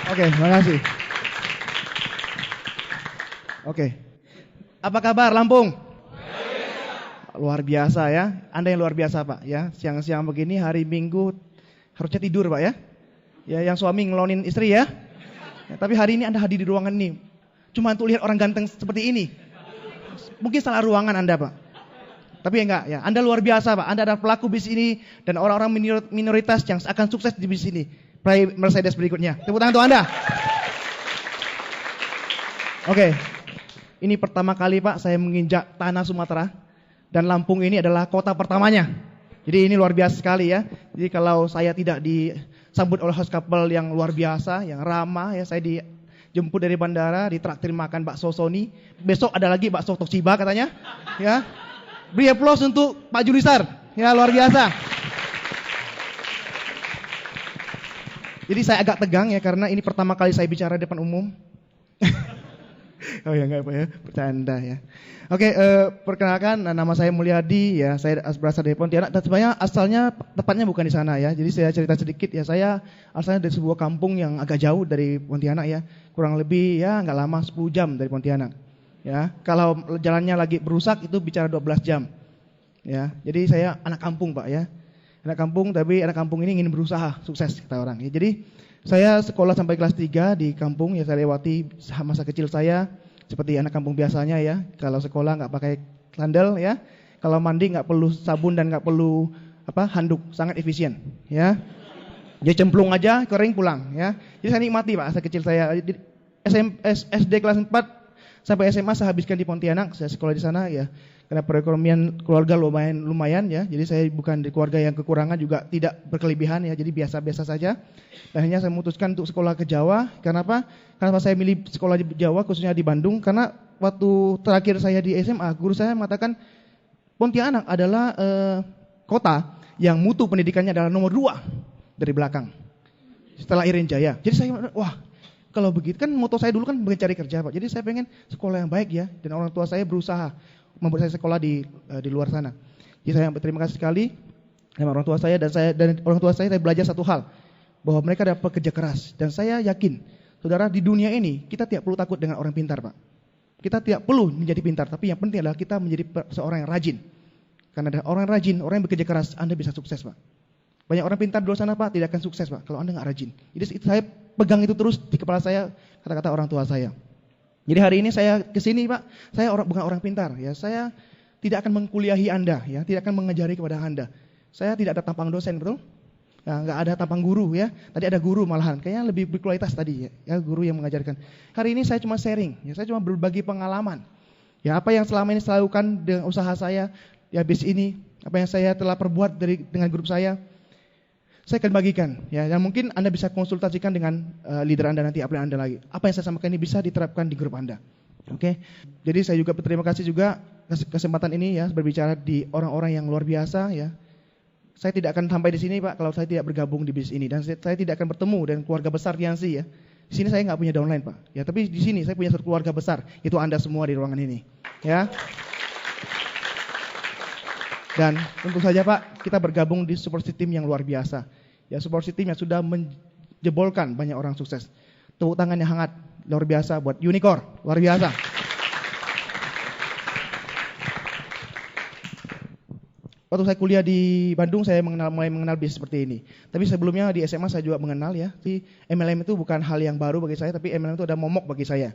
Oke, terima kasih. Oke. Apa kabar Lampung? Luar biasa ya. Anda yang luar biasa Pak ya. Siang-siang begini hari Minggu harusnya tidur Pak ya. Ya yang suami ngelonin istri ya. Tapi hari ini Anda hadir di ruangan ini cuma untuk lihat orang ganteng seperti ini. Mungkin salah ruangan Anda Pak. Tapi enggak ya. Anda luar biasa Pak. Anda adalah pelaku bisnis ini dan orang-orang minoritas yang akan sukses di bisnis ini. Peraih Mercedes berikutnya. Tepuk tangan untuk Anda. Oke. Ini pertama kali Pak saya menginjak tanah Sumatera. Dan Lampung ini adalah kota pertamanya. Jadi ini luar biasa sekali ya. Jadi kalau saya tidak disambut oleh host couple yang luar biasa, yang ramah ya, saya dijemput dari bandara, ditraktir makan bakso Sony. Besok ada lagi bakso Toshiba katanya. Ya. Beri aplaus untuk Pak Julisar. Ya luar biasa. Jadi saya agak tegang ya karena ini pertama kali saya bicara di depan umum. Oh ya enggak apa ya, bercanda ya. Oke, perkenalkan nama saya Mulyadi ya, saya berasal dari Pontianak dan sebenarnya asalnya tepatnya bukan di sana ya. Jadi saya cerita sedikit ya, saya asalnya dari sebuah kampung yang agak jauh dari Pontianak ya. Kurang lebih ya enggak lama 10 jam dari Pontianak. Ya, kalau jalannya lagi berusak itu bicara 12 jam. Ya, jadi saya anak kampung, Pak ya. Anak kampung tapi anak kampung ini ingin berusaha sukses kata orang ya. Jadi saya sekolah sampai kelas 3 di kampung ya, saya lewati masa kecil saya seperti anak kampung biasanya ya. Kalau sekolah nggak pakai sandal ya, kalau mandi nggak perlu sabun dan nggak perlu handuk, sangat efisien ya. Dia cemplung aja, kering pulang ya. Jadi saya nikmati Pak masa kecil saya. SD kelas 4 sampai SMA saya habiskan di Pontianak, saya sekolah di sana ya. Karena perekonomian keluarga lumayan ya. Jadi saya bukan di keluarga yang kekurangan juga tidak berkelebihan ya. Jadi biasa-biasa saja. Dan akhirnya saya memutuskan untuk sekolah ke Jawa. Kenapa? Karena saya milih sekolah di Jawa khususnya di Bandung. Karena waktu terakhir saya di SMA, guru saya mengatakan Pontianak adalah kota yang mutu pendidikannya adalah nomor 2 dari belakang. Setelah Irian Jaya. Jadi saya wah, kalau begitu kan moto saya dulu kan mencari kerja Pak. Jadi saya pengen sekolah yang baik ya. Dan orang tua saya berusaha membuat saya sekolah di luar sana. Jadi saya berterima kasih sekali sama orang tua saya dan orang tua saya belajar satu hal, bahwa mereka adalah pekerja keras dan saya yakin, saudara, di dunia ini kita tidak perlu takut dengan orang pintar, Pak. Kita tidak perlu menjadi pintar, tapi yang penting adalah kita menjadi seorang yang rajin. Karena ada orang yang rajin, orang yang bekerja keras, Anda bisa sukses, Pak. Banyak orang pintar di luar sana, Pak, tidak akan sukses, Pak, kalau Anda nggak rajin. Jadi saya pegang itu terus di kepala saya, kata-kata orang tua saya. Jadi hari ini saya kesini Pak, saya bukan orang pintar ya, saya tidak akan mengkuliahi Anda ya, tidak akan mengajari kepada Anda. Saya tidak ada tampang dosen, betul? Ya, nggak ada tampang guru ya, tadi ada guru malahan, kayaknya lebih berkualitas tadi ya guru yang mengajarkan. Hari ini saya cuma sharing, ya, saya cuma berbagi pengalaman. Ya apa yang selama ini saya lakukan dengan usaha saya, ya bis ini, apa yang saya telah perbuat dengan grup saya akan bagikan ya, dan mungkin Anda bisa konsultasikan dengan leader Anda nanti apa yang Anda lagi. Apa yang saya sampaikan ini bisa diterapkan di grup Anda. Oke. Jadi saya juga berterima kasih juga kesempatan ini ya berbicara di orang-orang yang luar biasa ya. Saya tidak akan sampai di sini Pak kalau saya tidak bergabung di bisnis ini, dan saya tidak akan bertemu dengan keluarga besar Fiansi ya. Di sini saya nggak punya downline Pak. Ya, tapi di sini saya punya satu keluarga besar, itu Anda semua di ruangan ini. Ya. Dan tentu saja Pak, kita bergabung di support system yang luar biasa. Ya, support system yang sudah menjebolkan banyak orang sukses. Tepuk tangan yang hangat, luar biasa buat Unicorn, luar biasa. Waktu saya kuliah di Bandung, saya mulai mengenal bisnis seperti ini. Tapi sebelumnya di SMA saya juga mengenal ya. Jadi MLM itu bukan hal yang baru bagi saya, tapi MLM itu ada momok bagi saya.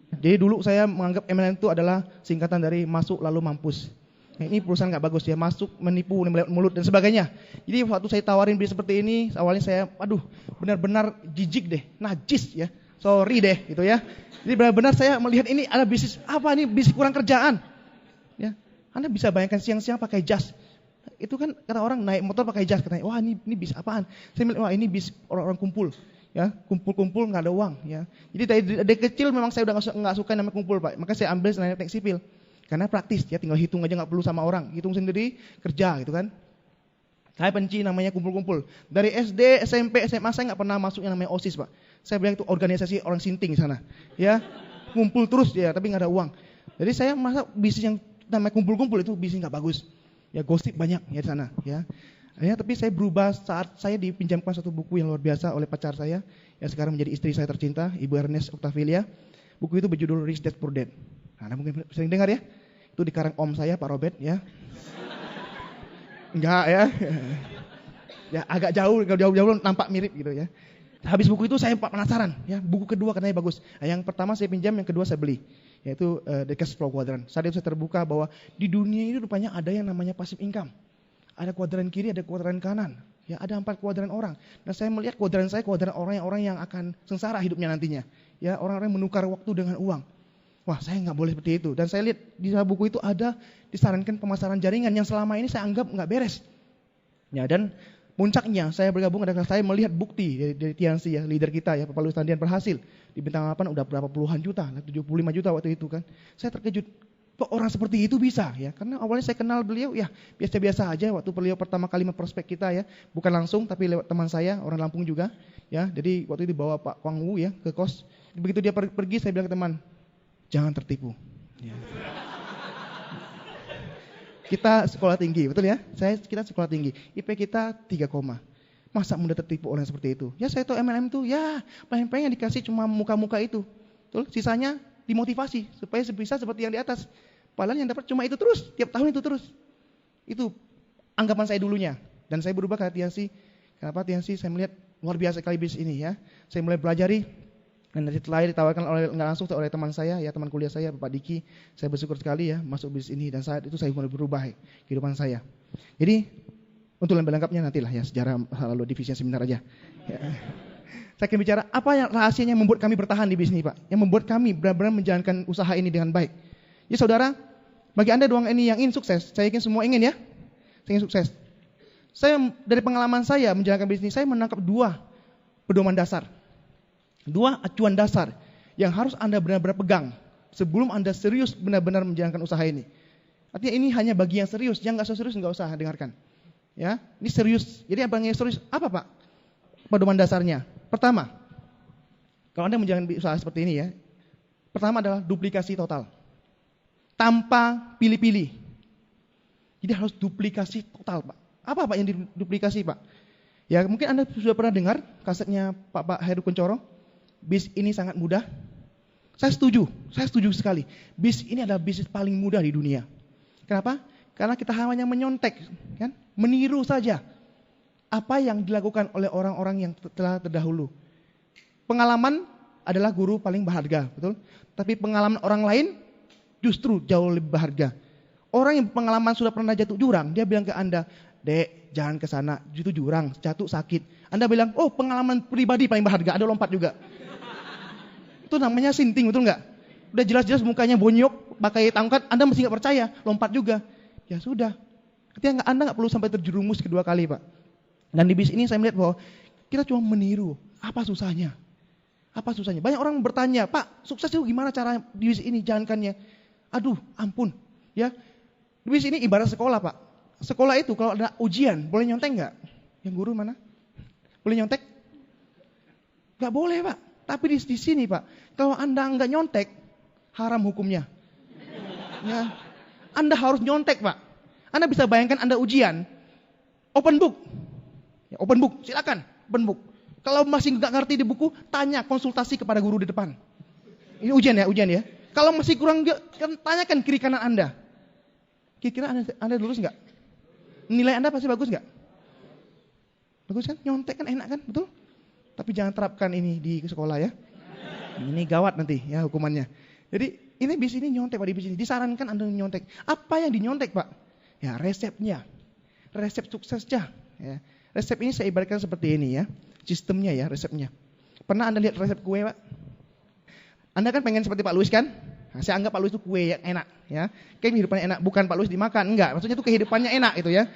Jadi dulu saya menganggap MLM itu adalah singkatan dari masuk lalu mampus. Nah, ini perusahaan nggak bagus ya, masuk menipu lewat mulut dan sebagainya. Jadi waktu saya tawarin bisnis seperti ini, awalnya saya, benar-benar jijik deh, najis ya, sorry deh gitu ya. Jadi benar-benar saya melihat ini ada bisnis apa, ini bisnis kurang kerjaan. Ya, Anda bisa bayangkan siang-siang pakai jas, itu kan kata orang naik motor pakai jas, katanya, wah ini bisnis apaan? Saya bilang, wah ini bisnis orang-orang kumpul. Ya, kumpul-kumpul nggak ada uang ya. Jadi dari kecil memang saya udah nggak suka namanya kumpul Pak, maka saya ambil sebenarnya teknik sipil. Karena praktis, ya tinggal hitung aja nggak perlu sama orang, hitung sendiri kerja gitu kan. Saya benci namanya kumpul-kumpul. Dari SD, SMP, SMA saya nggak pernah masuk yang namanya OSIS Pak. Saya bilang itu organisasi orang sinting di sana. Ya, kumpul terus ya, tapi nggak ada uang. Jadi saya masa bisnis yang namanya kumpul-kumpul itu bisnis nggak bagus. Ya gosip banyak ya di sana. Ya, Ya, tapi saya berubah saat saya dipinjamkan satu buku yang luar biasa oleh pacar saya, yang sekarang menjadi istri saya tercinta, Ibu Ernest Octavilia. Buku itu berjudul Rich Dad Poor Dad. Nah, Anda mungkin sering dengar ya. Itu dikarang om saya, Pak Robert ya. Enggak ya. Ya agak jauh nampak mirip gitu ya. Habis buku itu saya penasaran ya, buku kedua katanya bagus. Nah, yang pertama saya pinjam, yang kedua saya beli. Yaitu The Cash Flow Quadrant. Saat itu saya terbuka bahwa di dunia ini rupanya ada yang namanya passive income. Ada kuadran kiri, ada kuadran kanan. Ya, ada 4 kuadran orang. Dan saya melihat kuadran saya, kuadran orang yang akan sengsara hidupnya nantinya. Ya, orang-orang yang menukar waktu dengan uang. Wah, saya nggak boleh seperti itu. Dan saya lihat di buku itu ada disarankan pemasaran jaringan yang selama ini saya anggap nggak beres. Ya, dan puncaknya saya bergabung dengan saya melihat bukti dari Tiansi ya, leader kita ya, Pak Louis Tandian berhasil. Di bintang 8 udah berapa puluhan juta, 75 juta waktu itu kan. Saya terkejut. Kok orang seperti itu bisa ya? Karena awalnya saya kenal beliau ya biasa-biasa aja waktu beliau pertama kali memprospek kita ya, bukan langsung tapi lewat teman saya orang Lampung juga ya. Jadi waktu itu bawa Pak Kwang Wu ya ke kos. Begitu dia pergi saya bilang ke teman, jangan tertipu. Ya. Kita sekolah tinggi, betul ya? Kita sekolah tinggi, IP kita 3, masa mudah tertipu orang seperti itu? Ya saya tahu MLM tuh ya pengen dikasih cuma muka-muka itu, betul? Sisanya dimotivasi supaya bisa seperti yang di atas. Padahal yang dapat cuma itu terus, tiap tahun itu terus. Itu anggapan saya dulunya. Dan saya berubah ke Tiansi. Kenapa Tiansi? Saya melihat luar biasa sekali bisnis ini ya. Saya mulai pelajari. Dan setelah ditawarkan nggak langsung oleh teman saya, ya teman kuliah saya, Bapak Diki. Saya bersyukur sekali ya masuk bisnis ini. Dan saat itu saya mulai berubah kehidupan saya. Jadi untuk lebih lengkapnya nantilah ya sejarah lalu divisi seminar aja. Ya. Saya akan bicara apa yang rahasianya membuat kami bertahan di bisnis Pak. Yang membuat kami benar-benar menjalankan usaha ini dengan baik. Ya saudara, bagi Anda doang ini yang ingin sukses, saya yakin semua ingin ya. Saya ingin sukses. Saya dari pengalaman saya menjalankan bisnis, saya menangkap 2 pedoman dasar. 2 acuan dasar yang harus Anda benar-benar pegang sebelum Anda serius benar-benar menjalankan usaha ini. Artinya ini hanya bagi yang serius, yang nggak serius nggak usah dengarkan. Ya, ini serius. Jadi abang yang serius apa Pak? Pedoman dasarnya. Pertama, kalau Anda menjalankan usaha seperti ini ya, pertama adalah duplikasi total. Tanpa pilih-pilih. Jadi harus duplikasi total Pak. Apa Pak yang diduplikasi Pak? Ya mungkin Anda sudah pernah dengar kasetnya Pak Heru Kuncoro. Bis ini sangat mudah. Saya setuju sekali. Bis ini adalah bisnis paling mudah di dunia. Kenapa? Karena kita hanya menyontek, kan? Meniru saja apa yang dilakukan oleh orang-orang yang telah terdahulu. Pengalaman adalah guru paling berharga, betul? Tapi pengalaman orang lain justru jauh lebih berharga. Orang yang pengalaman sudah pernah jatuh jurang, dia bilang ke Anda, "Dek, jangan ke sana, itu jurang, jatuh sakit." Anda bilang, "Oh, pengalaman pribadi paling berharga, ada lompat juga." Itu namanya sinting, betul nggak? Udah jelas-jelas mukanya bonyok, pakai tongkat, Anda masih nggak percaya, lompat juga. Ya sudah. Artinya Anda nggak perlu sampai terjerumus kedua kali, Pak. Dan di bisnis ini saya melihat bahwa kita cuma meniru. Apa susahnya? Apa susahnya? Banyak orang bertanya, "Pak, sukses itu gimana cara di bisnis ini jalankannya?" Aduh, ampun. Ya, di bisnis ini ibarat sekolah, Pak. Sekolah itu kalau ada ujian, boleh nyontek nggak? Yang guru mana? Boleh nyontek? Nggak boleh, Pak. Tapi di sini, Pak, kalau Anda nggak nyontek, haram hukumnya. Ya, Anda harus nyontek, Pak. Anda bisa bayangkan Anda ujian, open book. Ya, open book, silakan, open book. Kalau masih nggak ngerti di buku, tanya, konsultasi kepada guru di depan. Ini ujian ya. Kalau masih kurang, tanyakan kiri kanan Anda. Kira-kira Anda lulus nggak? Nilai Anda pasti bagus nggak? Bagus kan? Nyontek kan enak kan? Betul? Tapi jangan terapkan ini di sekolah ya. Ini gawat nanti ya hukumannya. Jadi ini bisnis ini nyontek Pak, di bisnis. Disarankan Anda nyontek. Apa yang dinyontek Pak? Ya resepnya. Resep suksesnya. Ya. Resep ini saya ibaratkan seperti ini ya. Sistemnya ya, resepnya. Pernah Anda lihat resep kue Pak? Anda kan pengen seperti Pak Louis kan? Nah, saya anggap Pak Louis itu kue yang enak ya. Kehidupannya enak, bukan Pak Louis dimakan, enggak. Maksudnya itu kehidupannya enak itu ya.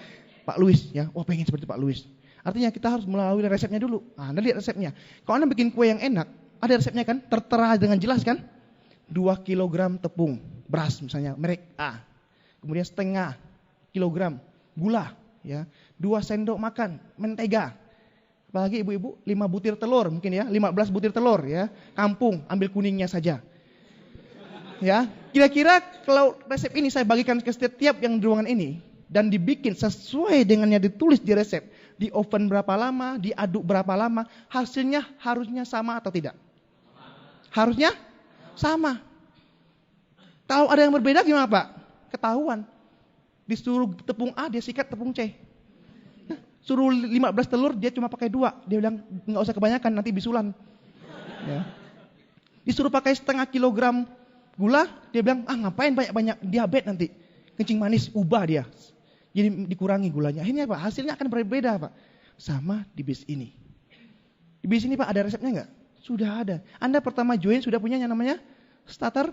Pak Louis ya, wah pengen seperti Pak Louis. Artinya kita harus melalui resepnya dulu. Nah, Anda lihat resepnya. Kalau Anda bikin kue yang enak, ada resepnya kan? Tertera dengan jelas kan? 2 kg tepung beras misalnya, merek A. Kemudian setengah kilogram gula ya. 2 sendok makan mentega. Apalagi ibu-ibu 5 butir telur mungkin ya, 15 butir telur ya. Kampung, ambil kuningnya saja. Ya, kira-kira kalau resep ini saya bagikan ke setiap yang di ruangan ini, dan dibikin sesuai dengan yang ditulis di resep, di oven berapa lama, diaduk berapa lama, hasilnya harusnya sama atau tidak? Harusnya sama. Kalau ada yang berbeda gimana Pak? Ketahuan. Disuruh tepung A, dia sikat tepung C. Suruh 15 telur, dia cuma pakai 2. Dia bilang, nggak usah kebanyakan, nanti bisulan. Ya. Disuruh pakai setengah kilogram gula, dia bilang, ngapain banyak-banyak, diabetes nanti. Kencing manis, ubah dia. Jadi dikurangi gulanya. Akhirnya Pak, hasilnya akan berbeda Pak. Sama di bis ini. Di bis ini Pak, ada resepnya nggak? Sudah ada. Anda pertama join sudah punya yang namanya starter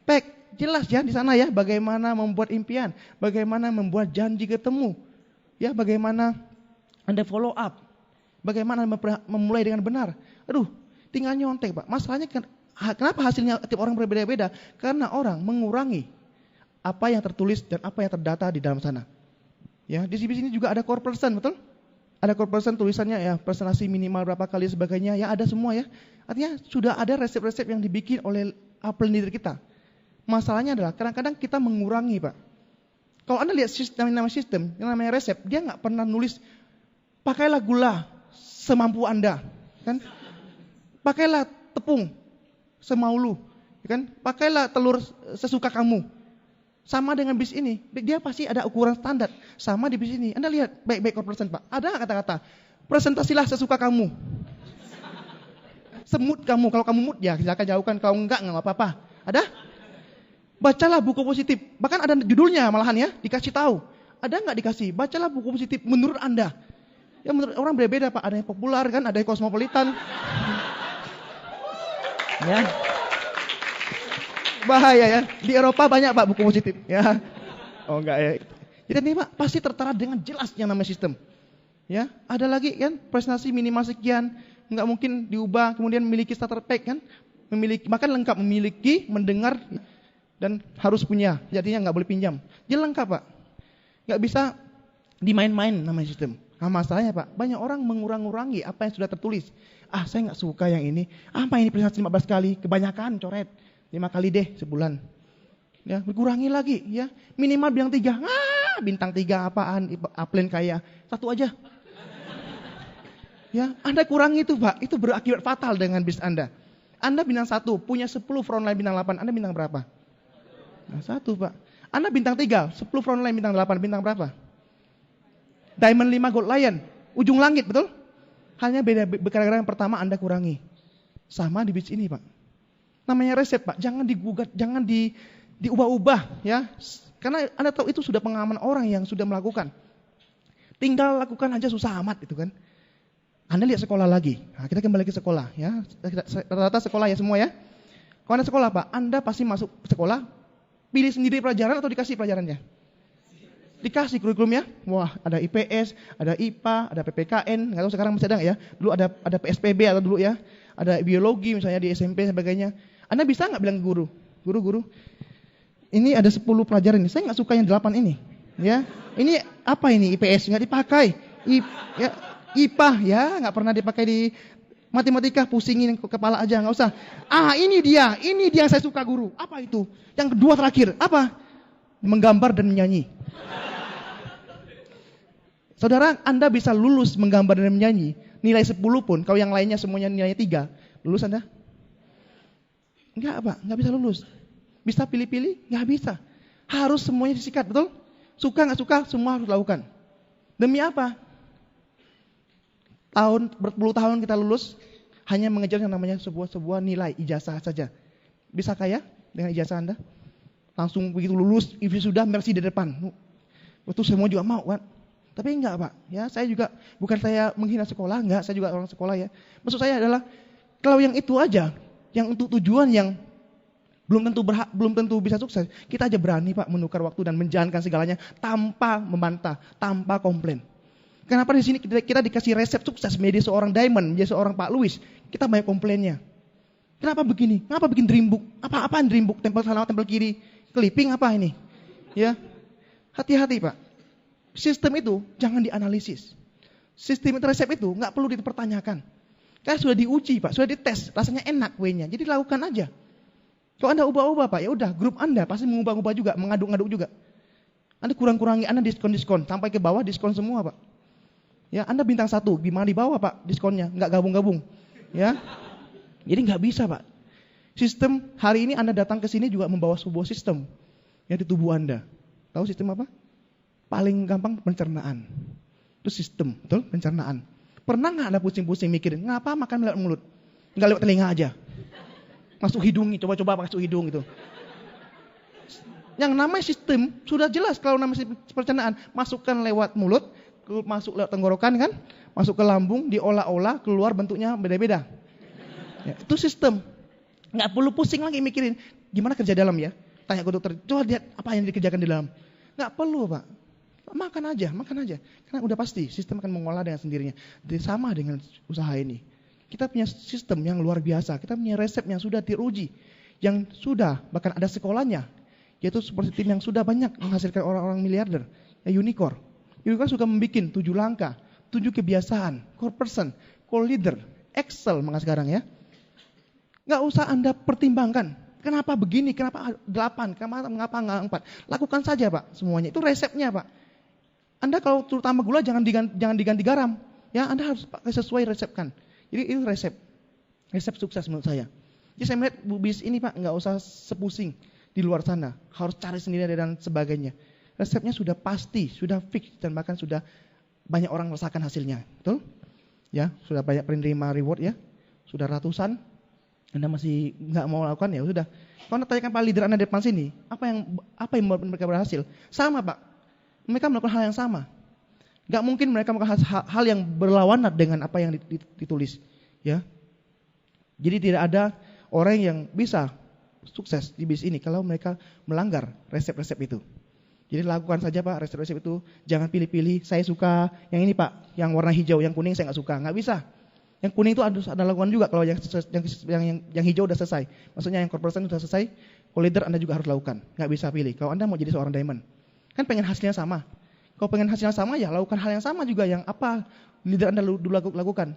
pack. Jelas ya di sana ya, bagaimana membuat impian, bagaimana membuat janji ketemu. Ya, bagaimana Anda follow up. Bagaimana memulai dengan benar. Aduh, tinggal nyontek Pak. Masalahnya kenapa hasilnya tiap orang berbeda-beda? Karena orang mengurangi apa yang tertulis dan apa yang terdata di dalam sana. Ya, di sini juga ada core person, betul? Ada core person tulisannya ya, presentasi minimal berapa kali sebagainya, ya ada semua ya. Artinya sudah ada resep-resep yang dibikin oleh upline leader kita. Masalahnya adalah kadang-kadang kita mengurangi Pak. Kalau Anda lihat sistem yang namanya resep, dia nggak pernah nulis pakailah gula semampu Anda, kan? Pakailah tepung semau lu, kan? Pakailah telur sesuka kamu. Sama dengan bis ini, dia pasti ada ukuran standar. Sama di bis ini, Anda lihat baik-baik korporasi Pak. Ada kata-kata, presentasilah sesuka kamu. Semut kamu, kalau kamu mood ya silakan jauhkan, kalau enggak apa-apa. Ada? Bacalah buku positif, bahkan ada judulnya malahan ya, dikasih tahu. Ada nggak dikasih? Bacalah buku positif menurut Anda. Ya menurut orang berbeda Pak, ada yang populer kan, ada yang kosmopolitan. Ya. Bahaya ya, di Eropa banyak Pak buku positif. Ya. Oh enggak ya. Jadi ini Pak pasti tertera dengan jelas yang namanya sistem. Ya, ada lagi kan presentasi minimal sekian, nggak mungkin diubah, kemudian memiliki starter pack kan, bahkan lengkap memiliki, mendengar dan harus punya, jadinya nggak boleh pinjam. Jadi lengkap Pak, nggak bisa dimain-main namanya sistem. Nah masalahnya Pak, banyak orang mengurang-urangi apa yang sudah tertulis. Saya nggak suka yang ini. Apa ini presentasi 15 kali, kebanyakan coret. 5 kali deh sebulan. Ya, dikurangi lagi ya. Minimal bilang 3. Bintang 3 apaan? Upline kaya. 1 aja. Ya, Anda kurangi itu Pak, itu berakibat fatal dengan bis Anda. Anda bintang 1, punya 10 frontline bintang 8, Anda bintang berapa? Nah, 1 Pak. Anda bintang 3, 10 frontline bintang 8, bintang berapa? Diamond 5 Gold Lion, ujung langit, betul? Hanya beda gara-gara yang pertama Anda kurangi. Sama di bis ini Pak. Namanya resep Pak, jangan digugat, jangan diubah-ubah ya. Karena Anda tahu itu sudah pengalaman orang yang sudah melakukan. Tinggal lakukan aja susah amat itu kan. Anda lihat sekolah lagi. Nah, kita kembali ke sekolah ya. Rata-rata sekolah ya semua ya. Kalau Anda sekolah Pak, Anda pasti masuk sekolah, pilih sendiri pelajaran atau dikasih pelajarannya? Dikasih kurikulumnya. Wah, ada IPS, ada IPA, ada PPKN, nggak tahu sekarang masih ada nggak ya. Dulu ada PSPB atau dulu ya. Ada biologi misalnya di SMP dan sebagainya. Anda bisa nggak bilang ke guru? Guru, ini ada 10 pelajaran ini. Saya nggak suka yang 8 ini. Ya, ini apa ini IPS nggak dipakai. IPA ya nggak pernah dipakai di matematika, pusingin kepala aja nggak usah. Ini dia yang saya suka guru. Apa itu? Yang kedua terakhir apa? Menggambar dan menyanyi. Saudara, Anda bisa lulus menggambar dan menyanyi. Nilai 10 pun, kalau yang lainnya semuanya nilainya 3, lulus Anda? Enggak Pak, enggak bisa lulus. Bisa pilih-pilih? Enggak bisa. Harus semuanya disikat, betul? Suka enggak suka, semua harus lakukan. Demi apa? Berpuluh tahun kita lulus, hanya mengejar yang namanya sebuah nilai, ijazah saja. Bisa kaya dengan ijazah Anda? Langsung begitu lulus, sudah mercy di depan. Itu semua juga mau kan? Tapi enggak Pak, ya saya juga, bukan saya menghina sekolah, enggak, saya juga orang sekolah ya. Maksud saya adalah, kalau yang itu aja, yang untuk tujuan yang belum tentu bisa sukses, kita aja berani Pak menukar waktu dan menjalankan segalanya tanpa membantah, tanpa komplain. Kenapa di sini kita dikasih resep sukses menjadi seorang diamond, menjadi seorang Pak Louis, kita banyak komplainnya. Kenapa begini? Kenapa bikin dream book? Apa-apaan dream book? Tempel kanan, tempel kiri, clipping apa ini? Ya, hati-hati Pak. Sistem itu jangan dianalisis. Sistem resep itu nggak perlu dipertanyakan. Karena sudah diuji Pak, sudah dites, rasanya enak kuenya. Jadi lakukan aja. Kalau Anda ubah-ubah Pak, ya udah grup Anda pasti mengubah-ubah juga, mengaduk-ngaduk juga. Anda kurang-kurangi, Anda diskon-diskon. Sampai ke bawah diskon semua Pak. Ya, Anda bintang 1, gimana di bawah Pak diskonnya? Nggak gabung-gabung. Ya, jadi nggak bisa Pak. Sistem hari ini Anda datang ke sini juga membawa sebuah sistem yang di tubuh Anda. Tahu sistem apa? Paling gampang pencernaan. Itu sistem, betul? Pencernaan. Pernah nggak Anda pusing-pusing mikirin, ngapa makan lewat mulut? Nggak lewat telinga aja. Masuk hidung, coba-coba masuk hidung itu. Yang namanya sistem sudah jelas kalau namanya pencernaan. Masukkan lewat mulut, masuk lewat tenggorokan kan, masuk ke lambung, diolah-olah, keluar bentuknya beda-beda. Ya, itu sistem. Nggak perlu pusing lagi mikirin gimana kerja dalam ya. Tanya ke dokter, coba lihat apa yang dikerjakan di dalam. Nggak perlu Pak. Makan aja. Karena udah pasti sistem akan mengolah dengan sendirinya. Sama dengan usaha ini. Kita punya sistem yang luar biasa. Kita punya resep yang sudah diuji. Yang sudah, bahkan ada sekolahnya. Yaitu seperti tim yang sudah banyak menghasilkan orang-orang miliarder. Ya, unicorn. Unicorn suka membuat 7 langkah, 7 kebiasaan, core person, core leader, Excel maka sekarang ya. Nggak usah Anda pertimbangkan. Kenapa begini? Kenapa 8? Kenapa nggak 4? Lakukan saja Pak semuanya. Itu resepnya Pak. Anda kalau terutama gula jangan diganti garam. Ya, Anda harus pakai sesuai resepkan. Jadi itu resep. Resep sukses menurut saya. Jadi saya melihat bisnis ini Pak nggak usah sepusing di luar sana. Harus cari sendiri dan sebagainya. Resepnya sudah pasti, sudah fix dan bahkan sudah banyak orang merasakan hasilnya. Betul? Ya, sudah banyak penerima reward ya. Sudah ratusan. Anda masih nggak mau lakukan ya sudah. Kalau Anda tanyakan para leader Anda di depan sini, apa yang membuat mereka berhasil? Sama Pak. Mereka melakukan hal yang sama. Nggak mungkin mereka melakukan hal yang berlawanan dengan apa yang ditulis. Ya. Jadi tidak ada orang yang bisa sukses di bisnis ini kalau mereka melanggar resep-resep itu. Jadi lakukan saja Pak resep-resep itu. Jangan pilih-pilih. Saya suka yang ini Pak, yang warna hijau, yang kuning saya nggak suka. Nggak bisa. Yang kuning itu harus Anda lakukan juga kalau yang hijau udah selesai. Maksudnya yang corporation sudah selesai, kalau leader Anda juga harus lakukan. Nggak bisa pilih. Kalau Anda mau jadi seorang diamond, kan pengen hasilnya sama. Kalau pengen hasilnya sama ya lakukan hal yang sama juga yang apa leader Anda dulu lakukan.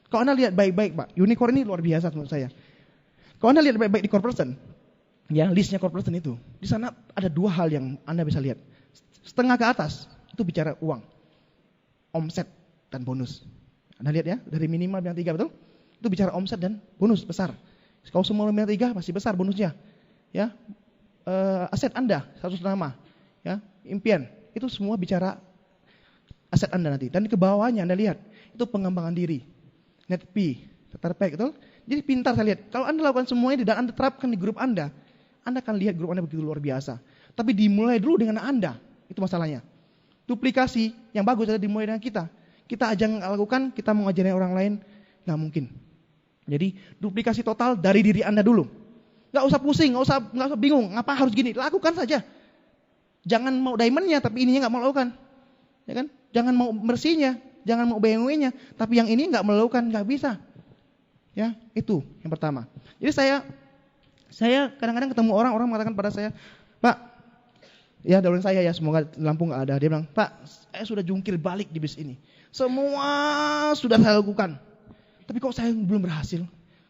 Kalau Anda lihat baik-baik Pak, unicorn ini luar biasa menurut saya. Kalau Anda lihat baik-baik di corporation, ya listnya corporation itu, di sana ada 2 hal yang Anda bisa lihat. Setengah ke atas itu bicara uang, omset dan bonus. Anda lihat ya, dari minimal bintang 3 betul? Itu bicara omset dan bonus besar. Kalau semua bintang 3 pasti besar bonusnya. Ya, aset Anda 100 nama, ya, impian itu semua bicara aset Anda nanti. Dan ke bawahnya Anda lihat itu pengembangan diri, net P, terpack betul? Jadi pintar saya lihat. Kalau Anda lakukan semua ini dan Anda terapkan di grup Anda akan lihat grup Anda begitu luar biasa. Tapi dimulai dulu dengan Anda, itu masalahnya. Duplikasi yang bagus adalah dimulai dengan kita. Kita aja lakukan, kita mau ngajarin orang lain, nggak mungkin. Jadi duplikasi total dari diri Anda dulu. Nggak usah pusing, nggak usah bingung, ngapa harus gini, lakukan saja. Jangan mau diamondnya, tapi ininya nggak mau lakukan, ya kan? Jangan mau Mercy-nya, jangan mau BMW-nya, tapi yang ini nggak melakukan, nggak bisa. Ya, itu yang pertama. Jadi saya kadang-kadang ketemu orang mengatakan pada saya, Pak, ya doain saya ya, semoga lampu nggak ada. Dia bilang, Pak, saya sudah jungkir balik di bisnis ini. Semua sudah saya lakukan. Tapi kok saya belum berhasil?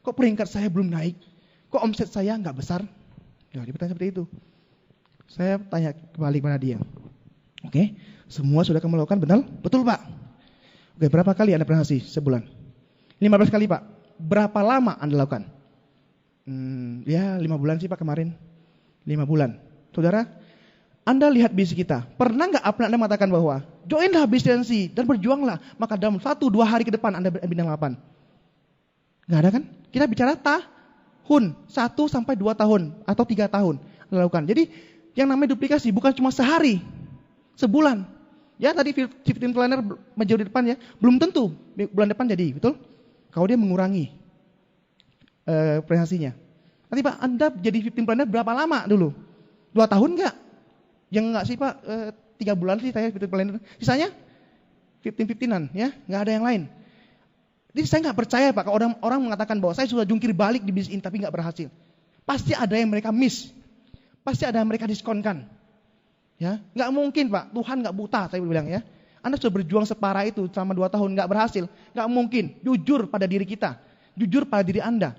Kok peringkat saya belum naik? Kok omset saya nggak besar? Ya, dia bertanya seperti itu. Saya tanya kembali kepada dia. Oke, semua sudah kamu lakukan, benar? Betul Pak. Oke, berapa kali Anda berhasil sebulan? 15 kali Pak. Berapa lama Anda lakukan? Ya 5 bulan sih Pak kemarin. 5 bulan. Saudara, Anda lihat bisnis kita. Pernah nggak Anda mengatakan bahwa joinlah bisnis dan berjuanglah, maka dalam 1-2 hari ke depan Anda bintang 8? Nggak ada kan? Kita bicara tahun, 1-2 tahun atau 3 tahun Anda lakukan. Jadi yang namanya duplikasi bukan cuma sehari, sebulan. Ya tadi 15 planner maju di depan ya, belum tentu bulan depan jadi, betul? Kalau dia mengurangi prestasinya. Nanti Pak, Anda jadi 15 planner berapa lama dulu? 2 tahun nggak? Yang nggak sih Pak, 3 bulan sih saya 15 planner. Sisanya 15-15an ya, nggak ada yang lain. Jadi saya nggak percaya Pak, kalau orang mengatakan bahwa saya sudah jungkir balik di bisnis ini tapi nggak berhasil. Pasti ada yang mereka miss. Pasti ada yang mereka diskonkan. Ya, nggak mungkin Pak, Tuhan nggak buta saya bilang ya. Anda sudah berjuang separah itu selama 2 tahun nggak berhasil, nggak mungkin. Jujur pada diri kita, jujur pada diri Anda.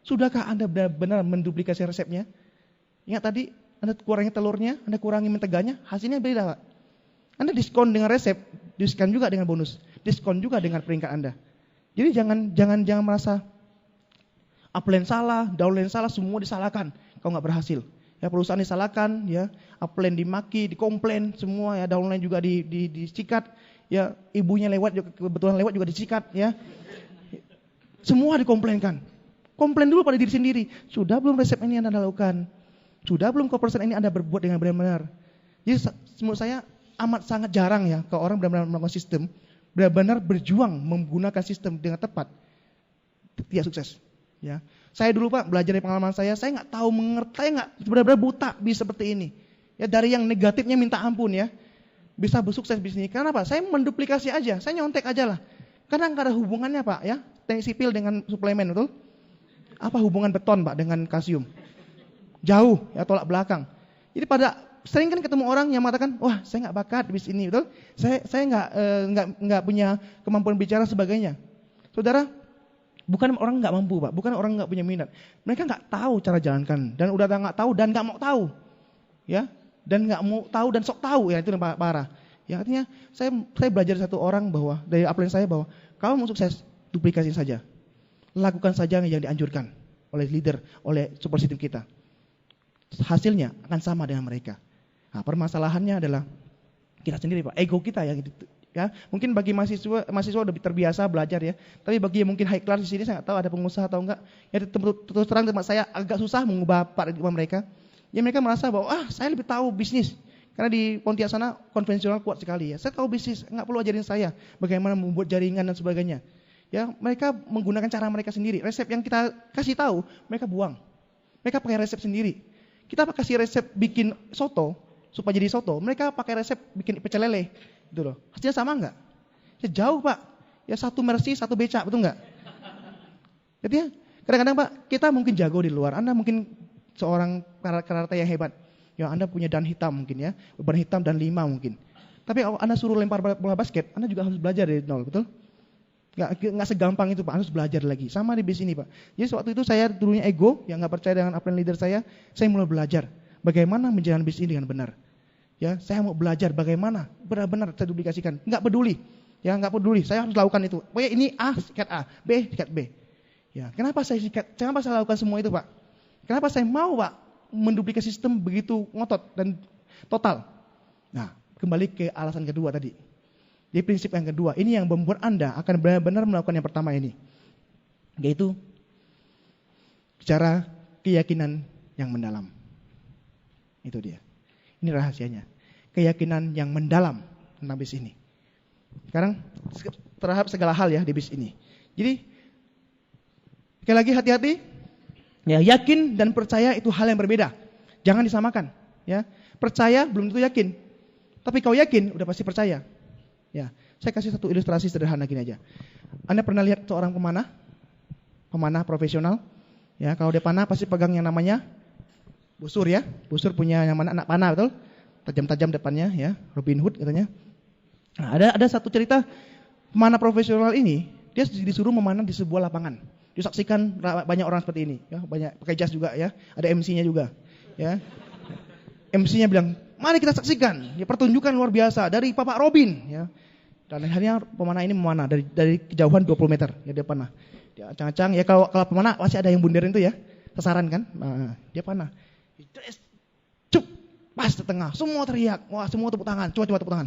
Sudahkah Anda benar-benar menduplikasi resepnya? Ingat tadi Anda kurangi telurnya, Anda kurangi menteganya, hasilnya beda Pak. Anda diskon dengan resep, diskon juga dengan bonus, diskon juga dengan peringkat Anda. Jadi jangan merasa upline salah, downline salah, semua disalahkan. Kalau nggak berhasil, ya perusahaan disalahkan, ya upline dimaki, dikomplain, semua ya downline juga disikat, ya ibunya lewat, kebetulan lewat juga disikat, ya semua dikomplainkan. Komplain dulu pada diri sendiri. Sudah belum resep ini Anda lakukan? Sudah belum kopersen ini Anda berbuat dengan benar-benar? Jadi menurut saya amat sangat jarang ya kalau orang benar-benar melakukan sistem, benar-benar berjuang menggunakan sistem dengan tepat, tidak sukses. Ya, saya dulu Pak belajar dari pengalaman saya nggak tahu mengerti, saya nggak benar-benar buta bisa seperti ini. Ya dari yang negatifnya minta ampun ya, bisa bersukses bisnis. Karena apa? Saya menduplikasi aja, saya nyontek aja lah. Karena nggak ada hubungannya Pak ya, teknik sipil dengan suplemen betul? Apa hubungan beton Pak dengan kalsium? Jauh ya, tolak belakang. Jadi sering kan ketemu orang yang mengatakan, wah saya nggak bakat bisnis ini betul? Saya nggak punya kemampuan bicara sebagainya. Saudara, bukan orang nggak mampu Pak, bukan orang nggak punya minat. Mereka nggak tahu cara jalankan dan udah nggak tahu dan nggak mau tahu, ya dan nggak mau tahu dan sok tahu ya itu yang parah. Ya artinya saya belajar satu orang bahwa dari upline saya bahwa kalau mau sukses duplikasi saja, lakukan saja yang dianjurkan oleh leader, oleh support system kita. Hasilnya akan sama dengan mereka. Nah, permasalahannya adalah kita sendiri Pak, ego kita yang ya. Mungkin bagi mahasiswa udah terbiasa belajar ya. Tapi bagi yang mungkin high class di sini saya nggak tahu ada pengusaha atau enggak. Ya terus terang tempat saya agak susah mengubah paradigma mereka. Ya mereka merasa bahwa saya lebih tahu bisnis. Karena di Pontianak sana konvensional kuat sekali ya. Saya tahu bisnis, nggak perlu ajarin saya bagaimana membuat jaringan dan sebagainya. Ya, mereka menggunakan cara mereka sendiri. Resep yang kita kasih tahu, mereka buang. Mereka pakai resep sendiri. Kita kasih resep bikin soto supaya jadi soto, mereka pakai resep bikin pecel lele. Gitu loh. Hasilnya sama enggak? Ya jauh Pak. Ya satu Mercy, satu becak, betul enggak? Jadi ya, kadang-kadang Pak, kita mungkin jago di luar. Anda mungkin seorang karate yang hebat. Ya Anda punya dan hitam mungkin ya. Beban hitam dan 5 mungkin. Tapi kalau Anda suruh lempar bola basket, Anda juga harus belajar dari nol, betul? Nggak segampang itu Pak, harus belajar lagi. Sama di bisnis ini Pak. Jadi waktu itu saya dulunya ego, yang nggak percaya dengan upline leader saya mulai belajar bagaimana menjalankan bisnis ini dengan benar. Ya, saya mau belajar bagaimana benar-benar saya duplikasikan. Nggak peduli, ya nggak peduli. Saya harus lakukan itu. Pokoknya ini A sikat A, B sikat B. Ya, kenapa saya lakukan semua itu Pak? Kenapa saya mau Pak menduplikasi sistem begitu ngotot dan total? Nah, kembali ke alasan kedua tadi. Di prinsip yang kedua, ini yang membuat Anda akan benar-benar melakukan yang pertama ini. Yaitu, bicara keyakinan yang mendalam. Itu dia. Ini rahasianya. Keyakinan yang mendalam tentang bisnis ini. Sekarang, terhadap segala hal ya di bisnis ini. Jadi, sekali lagi hati-hati. Ya, yakin dan percaya itu hal yang berbeda. Jangan disamakan. Ya, percaya belum tentu yakin. Tapi kau yakin, udah pasti percaya. Ya, saya kasih satu ilustrasi sederhana gini aja. Anda pernah lihat seorang pemanah profesional? Ya, kalau dia panah pasti pegang yang namanya busur ya. Busur punya yang mana anak panah betul? Tajam-tajam depannya ya, Robin Hood katanya. Nah, ada satu cerita pemanah profesional ini, dia disuruh memanah di sebuah lapangan. Disaksikan banyak orang seperti ini, ya, banyak pakai jas juga ya, ada MC-nya juga, ya. MC-nya bilang, mari kita saksikan, ya, pertunjukan luar biasa dari Bapak Robin, ya. Dan akhirnya pemanah ini memanah dari kejauhan 20 meter, ya dia panah. Dia acang-acang, ya kalau pemanah pasti ada yang bunderin itu ya, sasaran kan. Nah, dia panah. Cuk, pas di tengah, semua teriak, wah semua tepuk tangan, coba tepuk tangan.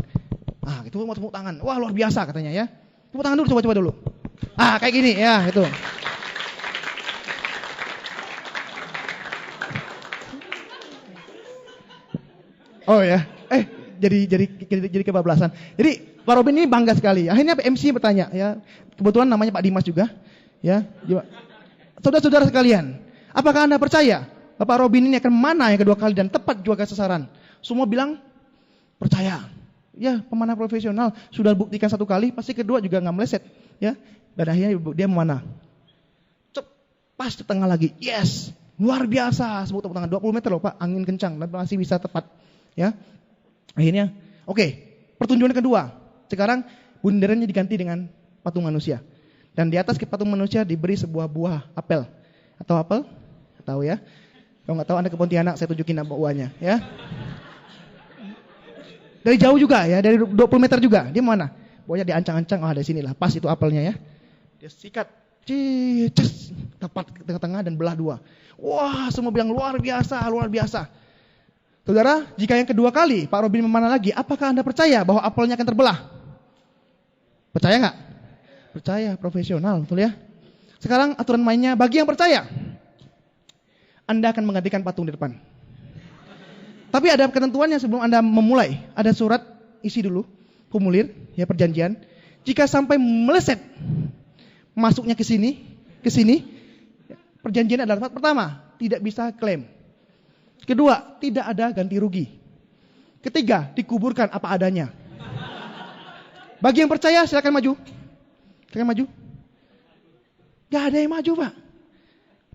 Ah, itu mau tepuk tangan, wah luar biasa katanya ya. Tepuk tangan dulu, coba dulu. Ah, kayak gini ya, itu. Oh ya, jadi kebablasan. Jadi Pak Robin ini bangga sekali. Akhirnya MC bertanya, ya kebetulan namanya Pak Dimas juga, ya. Saudara-saudara sekalian, apakah Anda percaya Bapak Robin ini akan mana yang kedua kali dan tepat juga sasaran? Semua bilang percaya. Ya, pemanah profesional sudah buktikan satu kali, pasti kedua juga nggak meleset, ya. Dan akhirnya dia memanah. Pas di tengah lagi, yes, luar biasa, sebut tepuk tangan 20 meter loh Pak, angin kencang dan masih bisa tepat, ya. Akhirnya, oke, pertunjukan kedua. Sekarang bundarannya diganti dengan patung manusia. Dan di atas patung manusia diberi sebuah buah apel. Atau apel? Tahu ya? Kalau nggak tahu Anda ke Pontianak, saya tunjukin nama uanya, ya. Dari jauh juga ya, dari 20 meter juga. Dia mana? Pokoknya diancang-ancang, dari sinilah, pas itu apelnya ya. Dia sikat, cicis, tepat ke tengah-tengah dan belah dua. Wah, semua bilang luar biasa, luar biasa. Saudara, jika yang kedua kali Pak Robin memanah lagi, apakah Anda percaya bahwa apelnya akan terbelah? Percaya nggak? Percaya, profesional, betul ya. Sekarang aturan mainnya bagi yang percaya. Anda akan menggantikan patung di depan. Tapi ada ketentuannya sebelum Anda memulai. Ada surat, isi dulu, formulir, ya perjanjian. Jika sampai meleset, masuknya ke sini, perjanjian adalah pertama, tidak bisa klaim. Kedua, tidak ada ganti rugi. Ketiga, dikuburkan apa adanya. Bagi yang percaya, silakan maju. Silakan maju. Gak ada yang maju, Pak.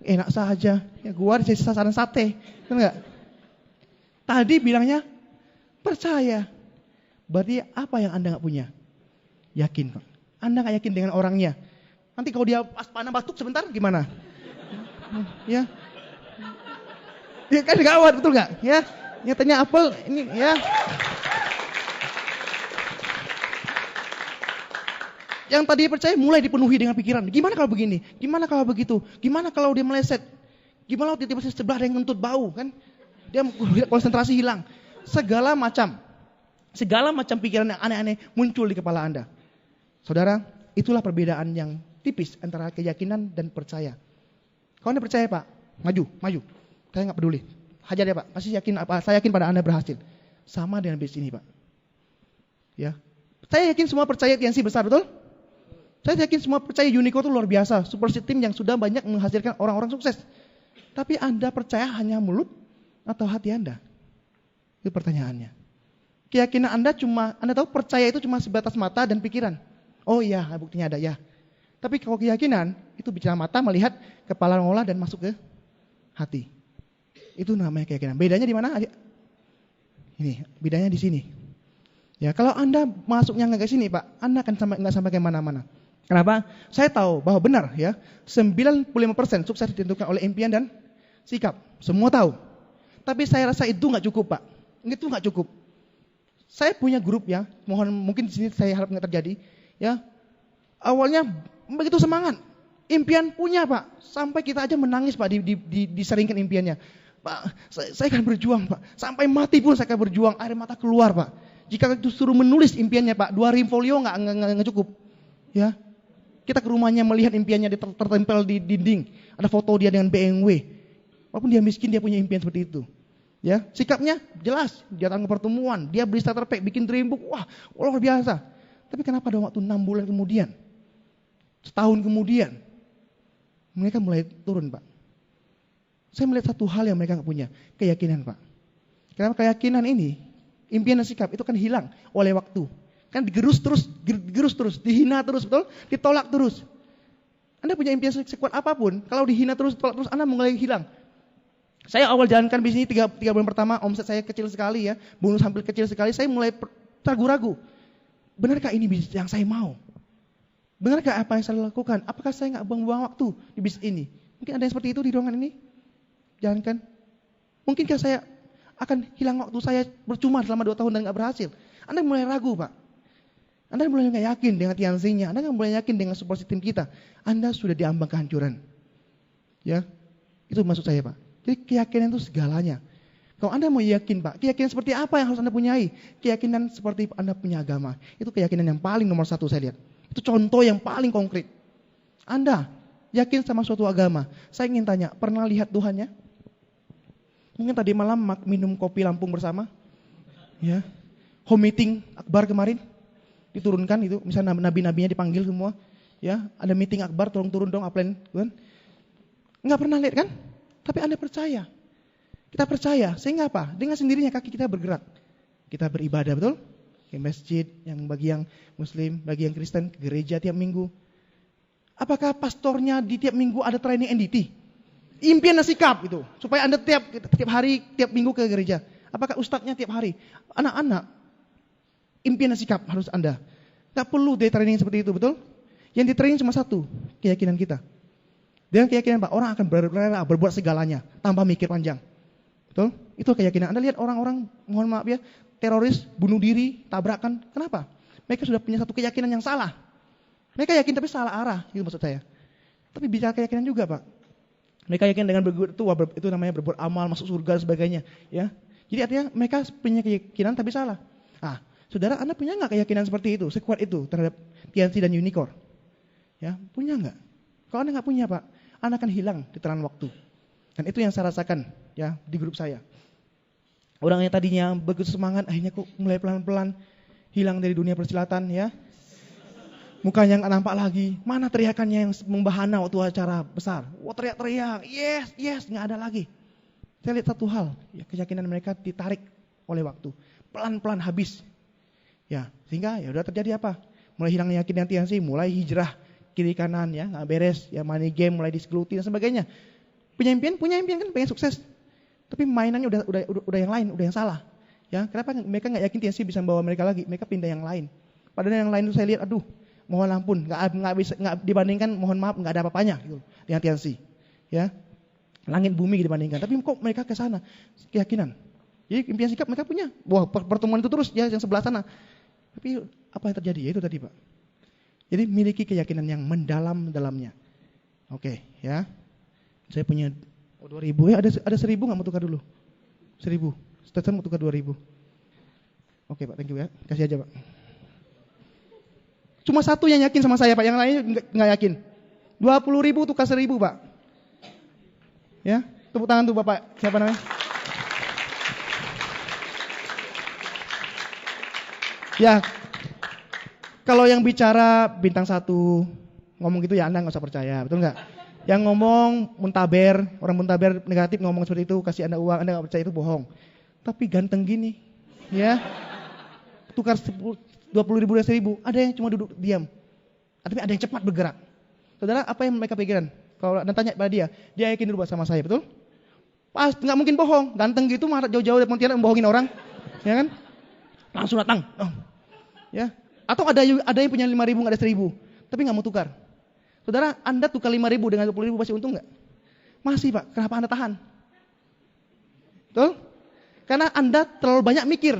Enak saja. Ya gua di sasaran sate. Kan enggak? Tadi bilangnya percaya. Berarti apa yang Anda gak punya? Yakin, Pak. Anda gak yakin dengan orangnya. Nanti kalau dia pas panah batuk sebentar gimana? Ya. Ya kan gawat, betul gak? Ya. Nyatanya apel ini ya. Yang tadi percaya mulai dipenuhi dengan pikiran. Gimana kalau begini? Gimana kalau begitu? Gimana kalau dia meleset? Gimana kalau tiba-tiba sebelah ada yang ngentut bau kan? Dia konsentrasi hilang. Segala macam pikiran yang aneh-aneh muncul di kepala Anda. Saudara, itulah perbedaan yang tipis antara keyakinan dan percaya. Kalau Anda percaya, Pak, maju. Saya nggak peduli. Hajar ya, Pak. Masih yakin apa? Saya yakin pada Anda berhasil. Sama dengan bis ini, Pak. Ya. Saya yakin semua percaya TNC besar, betul? Saya yakin semua percaya Unico itu luar biasa. Super team yang sudah banyak menghasilkan orang-orang sukses. Tapi Anda percaya hanya mulut atau hati Anda? Itu pertanyaannya. Keyakinan Anda tahu percaya itu cuma sebatas mata dan pikiran. Oh iya, buktinya ada ya. Tapi kalau keyakinan, itu bicara mata, melihat, kepala mengolah dan masuk ke hati. Itu namanya keyakinan. Bedanya di mana? Ini, bedanya di sini. Ya, kalau Anda masuknya nggak ke sini, Pak, Anda akan nggak sampai ke mana-mana. Kenapa? Saya tahu bahwa benar ya, 95% sukses ditentukan oleh impian dan sikap. Semua tahu. Tapi saya rasa itu nggak cukup, Pak. Itu nggak cukup. Saya punya grup ya, mungkin di sini saya harap nggak terjadi. Ya, awalnya begitu semangat, impian punya, Pak. Sampai kita aja menangis, Pak, diseringkan impiannya. Pak, saya akan berjuang, Pak. Sampai mati pun saya akan berjuang. Air mata keluar, Pak. Jika itu suruh menulis impiannya, Pak, 2 rim folio nggak cukup. Ya, kita ke rumahnya melihat impiannya tertempel di dinding. Ada foto dia dengan BMW. Walaupun dia miskin, dia punya impian seperti itu. Ya, sikapnya jelas. Dia datang ke pertemuan, dia beli starter pack, bikin dream book. Wah, luar biasa. Tapi kenapa ada waktu 6 bulan kemudian, setahun kemudian, mereka mulai turun, Pak? Saya melihat satu hal yang mereka nggak punya, keyakinan, Pak. Kenapa keyakinan ini, impian dan sikap itu kan hilang oleh waktu. Kan digerus terus, dihina terus, betul? Ditolak terus. Anda punya impian sekuat apapun, kalau dihina terus, tolak terus, Anda mulai hilang. Saya awal jalankan bisnis 3 bulan pertama, omset saya kecil sekali ya, bonus hampir kecil sekali, saya mulai ragu-ragu. Benarkah ini bisnis yang saya mau? Benarkah apa yang saya lakukan? Apakah saya nggak buang-buang waktu di bisnis ini? Mungkin ada yang seperti itu di ruangan ini? Jalankan. Mungkinkah saya akan hilang waktu saya percuma selama 2 tahun dan nggak berhasil? Anda mulai ragu, Pak. Anda mulai nggak yakin dengan TNC-nya. Anda mulai yakin dengan support system kita. Anda sudah diambang kehancuran. Ya, itu maksud saya, Pak. Jadi keyakinan itu segalanya. Kalau Anda mau yakin, Pak, keyakinan seperti apa yang harus Anda punyai? Keyakinan seperti Anda punya agama. Itu keyakinan yang paling nomor 1 saya lihat. Itu contoh yang paling konkret. Anda yakin sama suatu agama. Saya ingin tanya, pernah lihat Tuhannya? Mungkin tadi malam minum kopi Lampung bersama. Ya. Home meeting akbar kemarin. Diturunkan itu, misalnya nabi-nabinya dipanggil semua. Ya, ada meeting akbar, tolong turun dong upline, kan? Enggak pernah lihat kan? Tapi Anda percaya. Kita percaya, sehingga apa? Dengan sendirinya kaki kita bergerak. Kita beribadah, betul? Ke masjid, yang bagi yang muslim, bagi yang Kristen, ke gereja tiap minggu. Apakah pastornya di tiap minggu ada training NDT? Impian dan sikap itu, supaya Anda tiap hari, tiap minggu ke gereja. Apakah ustadznya tiap hari? Anak-anak, impian dan sikap harus Anda. Gak perlu day training seperti itu, betul? Yang di training cuma satu, keyakinan kita. Dengan keyakinan Pak, orang akan berrela berbuat segalanya tanpa mikir panjang. Betul? Itu keyakinan. Anda lihat orang-orang, mohon maaf ya, teroris, bunuh diri, tabrakan. Kenapa? Mereka sudah punya satu keyakinan yang salah. Mereka yakin tapi salah arah, itu maksud saya. Tapi bicara keyakinan juga Pak. Mereka yakin dengan berbuat itu namanya berbuat amal, masuk surga dan sebagainya. Ya. Jadi artinya mereka punya keyakinan tapi salah. Ah, saudara, Anda punya nggak keyakinan seperti itu, sekuat itu terhadap TNC dan unicorn? Ya, punya nggak? Kalau Anda nggak punya Pak, Anda akan hilang di telan waktu. Dan itu yang saya rasakan ya di grup saya. Orang yang tadinya begitu semangat, akhirnya kok mulai pelan-pelan hilang dari dunia persilatan ya. Mukanya nggak nampak lagi. Mana teriakannya yang membahana waktu acara besar? Wah, teriak-teriak, yes, yes, nggak ada lagi. Saya lihat satu hal, ya, keyakinan mereka ditarik oleh waktu. Pelan-pelan habis. Ya, sehingga ya udah terjadi apa? Mulai hilang keyakinan TNC, mulai hijrah kiri kanan ya, nggak beres, ya money game mulai digeluti dan sebagainya. Punya impian kan pengen sukses. Tapi mainannya udah yang lain, udah yang salah. Ya, kenapa mereka nggak yakin TNC bisa membawa mereka lagi? Mereka pindah yang lain. Padahal yang lain itu saya lihat, aduh, mohon ampun, nggak dibandingkan, mohon maaf, nggak ada apa-apanya gitu dengan TNC. Ya, langit bumi dibandingkan. Tapi kok mereka ke sana? Keyakinan. Jadi impian sikap mereka punya. Wah, pertemuan itu terus ya yang sebelah sana. Tapi apa yang terjadi? Ya itu tadi Pak. Jadi miliki keyakinan yang mendalam-dalamnya. Oke, ya. Saya punya 2.000 ya, ada 1.000 nggak mau tukar dulu? 1.000. Saya mau tukar 2.000. Oke Pak, thank you ya. Kasih aja Pak. Cuma satu yang yakin sama saya Pak, yang lain nggak yakin. 20.000 tukar 1.000 Pak. Ya, tepuk tangan tuh Bapak. Siapa namanya? Ya, kalau yang bicara bintang 1 ngomong gitu ya Anda nggak usah percaya, betul nggak? Yang ngomong muntaber, orang muntaber negatif ngomong seperti itu, kasih Anda uang, Anda nggak percaya itu bohong. Tapi ganteng gini, ya, tukar 20.000 dan 1.000, ada yang cuma duduk diam, tapi ada yang cepat bergerak. Saudara, apa yang mereka pikiran? Kalau Anda tanya pada dia yakin dulu sama saya, betul? Pas nggak mungkin bohong, ganteng gitu, marah jauh-jauh dari Pontianak membohongin orang, ya kan? Langsung datang, ya. Atau ada yang punya 5.000 nggak ada 1.000, tapi nggak mau tukar. Saudara, Anda tukar 5.000 dengan 20.000 masih untung nggak? Masih Pak. Kenapa Anda tahan? Betul? Karena Anda terlalu banyak mikir.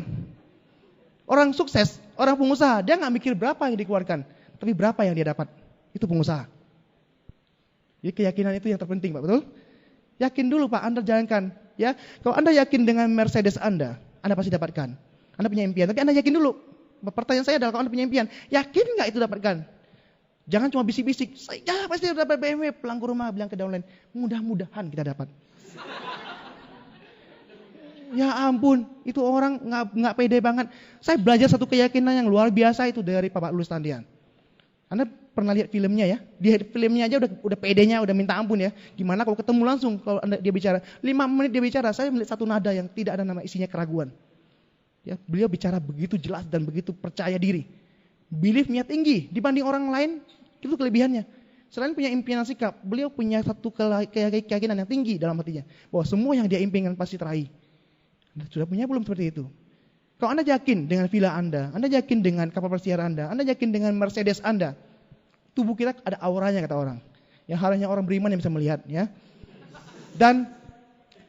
Orang sukses, orang pengusaha, dia nggak mikir berapa yang dikeluarkan, tapi berapa yang dia dapat. Itu pengusaha. Jadi keyakinan itu yang terpenting Pak, betul? Yakin dulu Pak, Anda jalankan. Ya, kalau Anda yakin dengan Mercedes Anda pasti dapatkan. Anda punya impian, tapi Anda yakin dulu. Pertanyaan saya adalah, kalau Anda punya impian, yakin nggak itu dapatkan? Jangan cuma bisik-bisik, saya pasti dapat BMW, pulang ke rumah bilang ke downline, mudah-mudahan kita dapat. Ya ampun, itu orang nggak pede banget. Saya belajar satu keyakinan yang luar biasa itu dari Bapak Lulus Tandian. Anda pernah lihat filmnya ya? Di filmnya aja udah pedenya, udah minta ampun ya. Gimana kalau ketemu langsung, kalau dia bicara 5 menit dia bicara, saya melihat satu nada yang tidak ada nama isinya keraguan. Ya, beliau bicara begitu jelas dan begitu percaya diri. Beliefnya tinggi dibanding orang lain, itu kelebihannya. Selain punya impian sikap, beliau punya satu keyakinan yang tinggi dalam hatinya, bahwa semua yang dia impikan pasti teraih. Anda sudah punya belum seperti itu? Kalau Anda yakin dengan villa Anda yakin dengan kapal pesiar Anda yakin dengan Mercedes Anda, tubuh kita ada auranya kata orang. Yang hanya orang beriman yang bisa melihat ya. Dan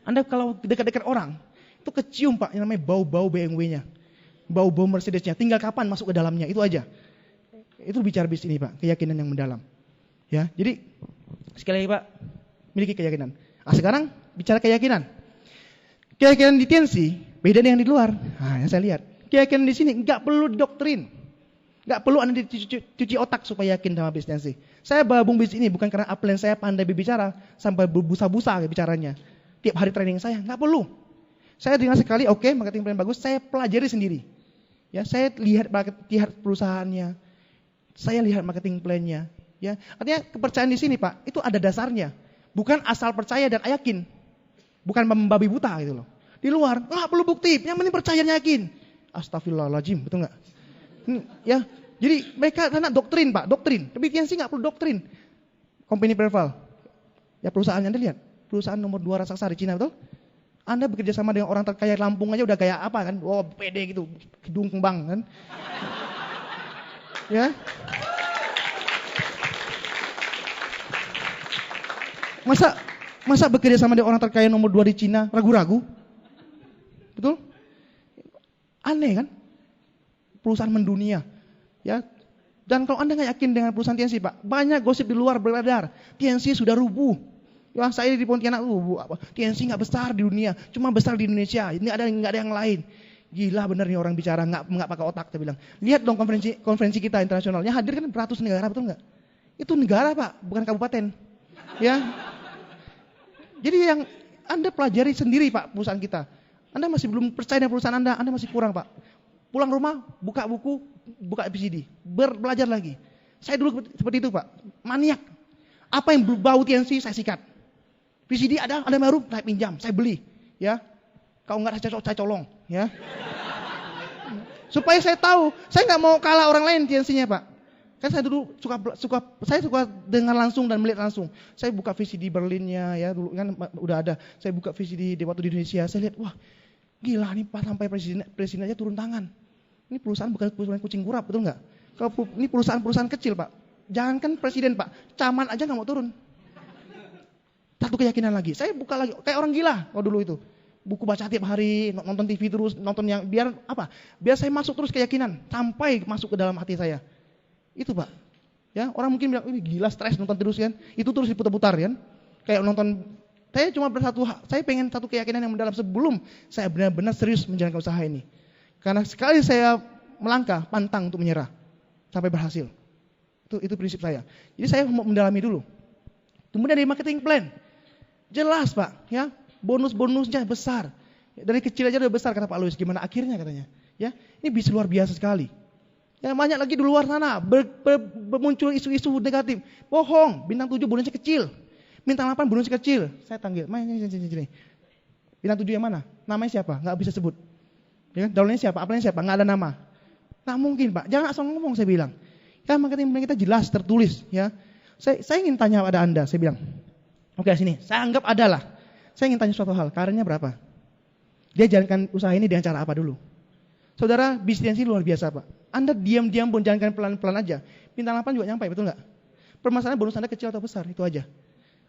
Anda kalau dekat-dekat orang, itu kecium Pak, yang namanya bau-bau BMW-nya. Bau-bau Mercedes-nya, tinggal kapan masuk ke dalamnya, itu aja. Itu bicara bis ini Pak, keyakinan yang mendalam. Ya, jadi sekali lagi Pak, miliki keyakinan. Nah, sekarang bicara keyakinan. Keyakinan di TNC beda dengan di luar. Nah, yang saya lihat, keyakinan di sini nggak perlu doktrin, nggak perlu Anda dicuci otak supaya yakin sama bis TNC. Saya gabung bis ini bukan karena upline saya pandai berbicara sampai berbusa-busa bicaranya. Tiap hari training saya nggak perlu. Saya dengar sekali, oke, marketing plan bagus, saya pelajari sendiri. Ya, saya lihat perusahaannya, saya lihat marketing plan-nya. Ya, artinya kepercayaan di sini Pak, itu ada dasarnya. Bukan asal percaya dan yakin. Bukan membabi buta gitu loh. Di luar, nggak perlu bukti, yang penting percaya dan yakin. Astagfirullahaladzim, betul nggak? Ya, jadi mereka karena doktrin Pak, doktrin. Tapi TNC nggak perlu doktrin. Company Preval, ya perusahaannya Anda lihat, perusahaan nomor 2 raksasa di Cina, betul? Anda bekerja sama dengan orang terkaya Lampung aja udah kayak apa kan? Oh, pede gitu, gedung kembang kan? Ya. Masa bekerja sama dengan orang terkaya nomor 2 di Cina ragu-ragu? Betul? Aneh kan? Perusahaan mendunia. Ya. Dan kalau Anda nggak yakin dengan perusahaan TNC, Pak, banyak gosip di luar beredar. TNC sudah rubuh. Ya, saya di Pontianak rubuh. TNC nggak besar di dunia, cuma besar di Indonesia. Ini nggak ada yang lain. Gila bener nih orang bicara, nggak pakai otak. Saya bilang, lihat dong konferensi kita internasionalnya hadir kan beratus negara, betul nggak? Itu negara, Pak, bukan kabupaten. Ya. Jadi yang Anda pelajari sendiri, Pak, perusahaan kita. Anda masih belum percaya dengan perusahaan Anda masih kurang, Pak. Pulang rumah, buka buku, buka VCD, belajar lagi. Saya dulu seperti itu, Pak. Maniak. Apa yang berbau TNC, saya sikat. VCD ada baru, saya pinjam, saya beli. Ya. Kalau nggak saya colong. Ya. Supaya saya tahu, saya nggak mau kalah orang lain TNC-nya, Pak. Kan saya dulu suka dengar langsung dan melihat langsung. Saya buka VCD Berlinnya, ya dulu kan udah ada. Saya buka VCD waktu di Indonesia, saya lihat, wah gila nih Pak, sampai presiden aja turun tangan. Ini perusahaan bukan perusahaan kucing kurap, betul nggak? Kalau ini perusahaan kecil, Pak. Jangankan presiden, Pak, camat aja nggak mau turun. Satu keyakinan lagi, saya buka lagi kayak orang gila kalau dulu itu. Buku baca tiap hari, nonton TV terus, nonton yang biar apa? Biar saya masuk terus keyakinan sampai masuk ke dalam hati saya. Itu, Pak. Ya, orang mungkin bilang, ini gila stres nonton terus kan. Itu terus diputar-putar kan. Kayak nonton, saya cuma saya pengen satu keyakinan yang mendalam sebelum saya benar-benar serius menjalankan usaha ini. Karena sekali saya melangkah, pantang untuk menyerah. Sampai berhasil. Itu prinsip saya. Jadi saya mau mendalami dulu. Kemudian dari marketing plan. Jelas, Pak, ya. Bonus-bonusnya besar. Dari kecil aja udah besar kata Pak Louis. Gimana akhirnya katanya. Ya, ini bisa luar biasa sekali. Ya, banyak lagi di luar sana muncul isu-isu negatif. Bohong, bintang 7 bonusnya kecil. Bintang 8 bonusnya kecil. Saya panggil, sini. Bintang 7 yang mana? Namanya siapa? Nggak bisa sebut. Ya, downline siapa? Apanya siapa? Nggak ada nama. Nggak mungkin, Pak. Jangan asal ngomong, saya bilang. Kan marketing plan kita jelas, tertulis. Ya. Saya ingin tanya pada Anda, saya bilang. Oke, sini. Saya anggap adalah. Saya ingin tanya suatu hal. Karirnya berapa? Dia jalankan usaha ini dengan cara apa dulu? Saudara, bisnis ini luar biasa, Pak. Anda diam-diam pun jalankan pelan-pelan aja. Bintang 8 juga nyampe, betul nggak? Permasalahan bonus Anda kecil atau besar, itu aja.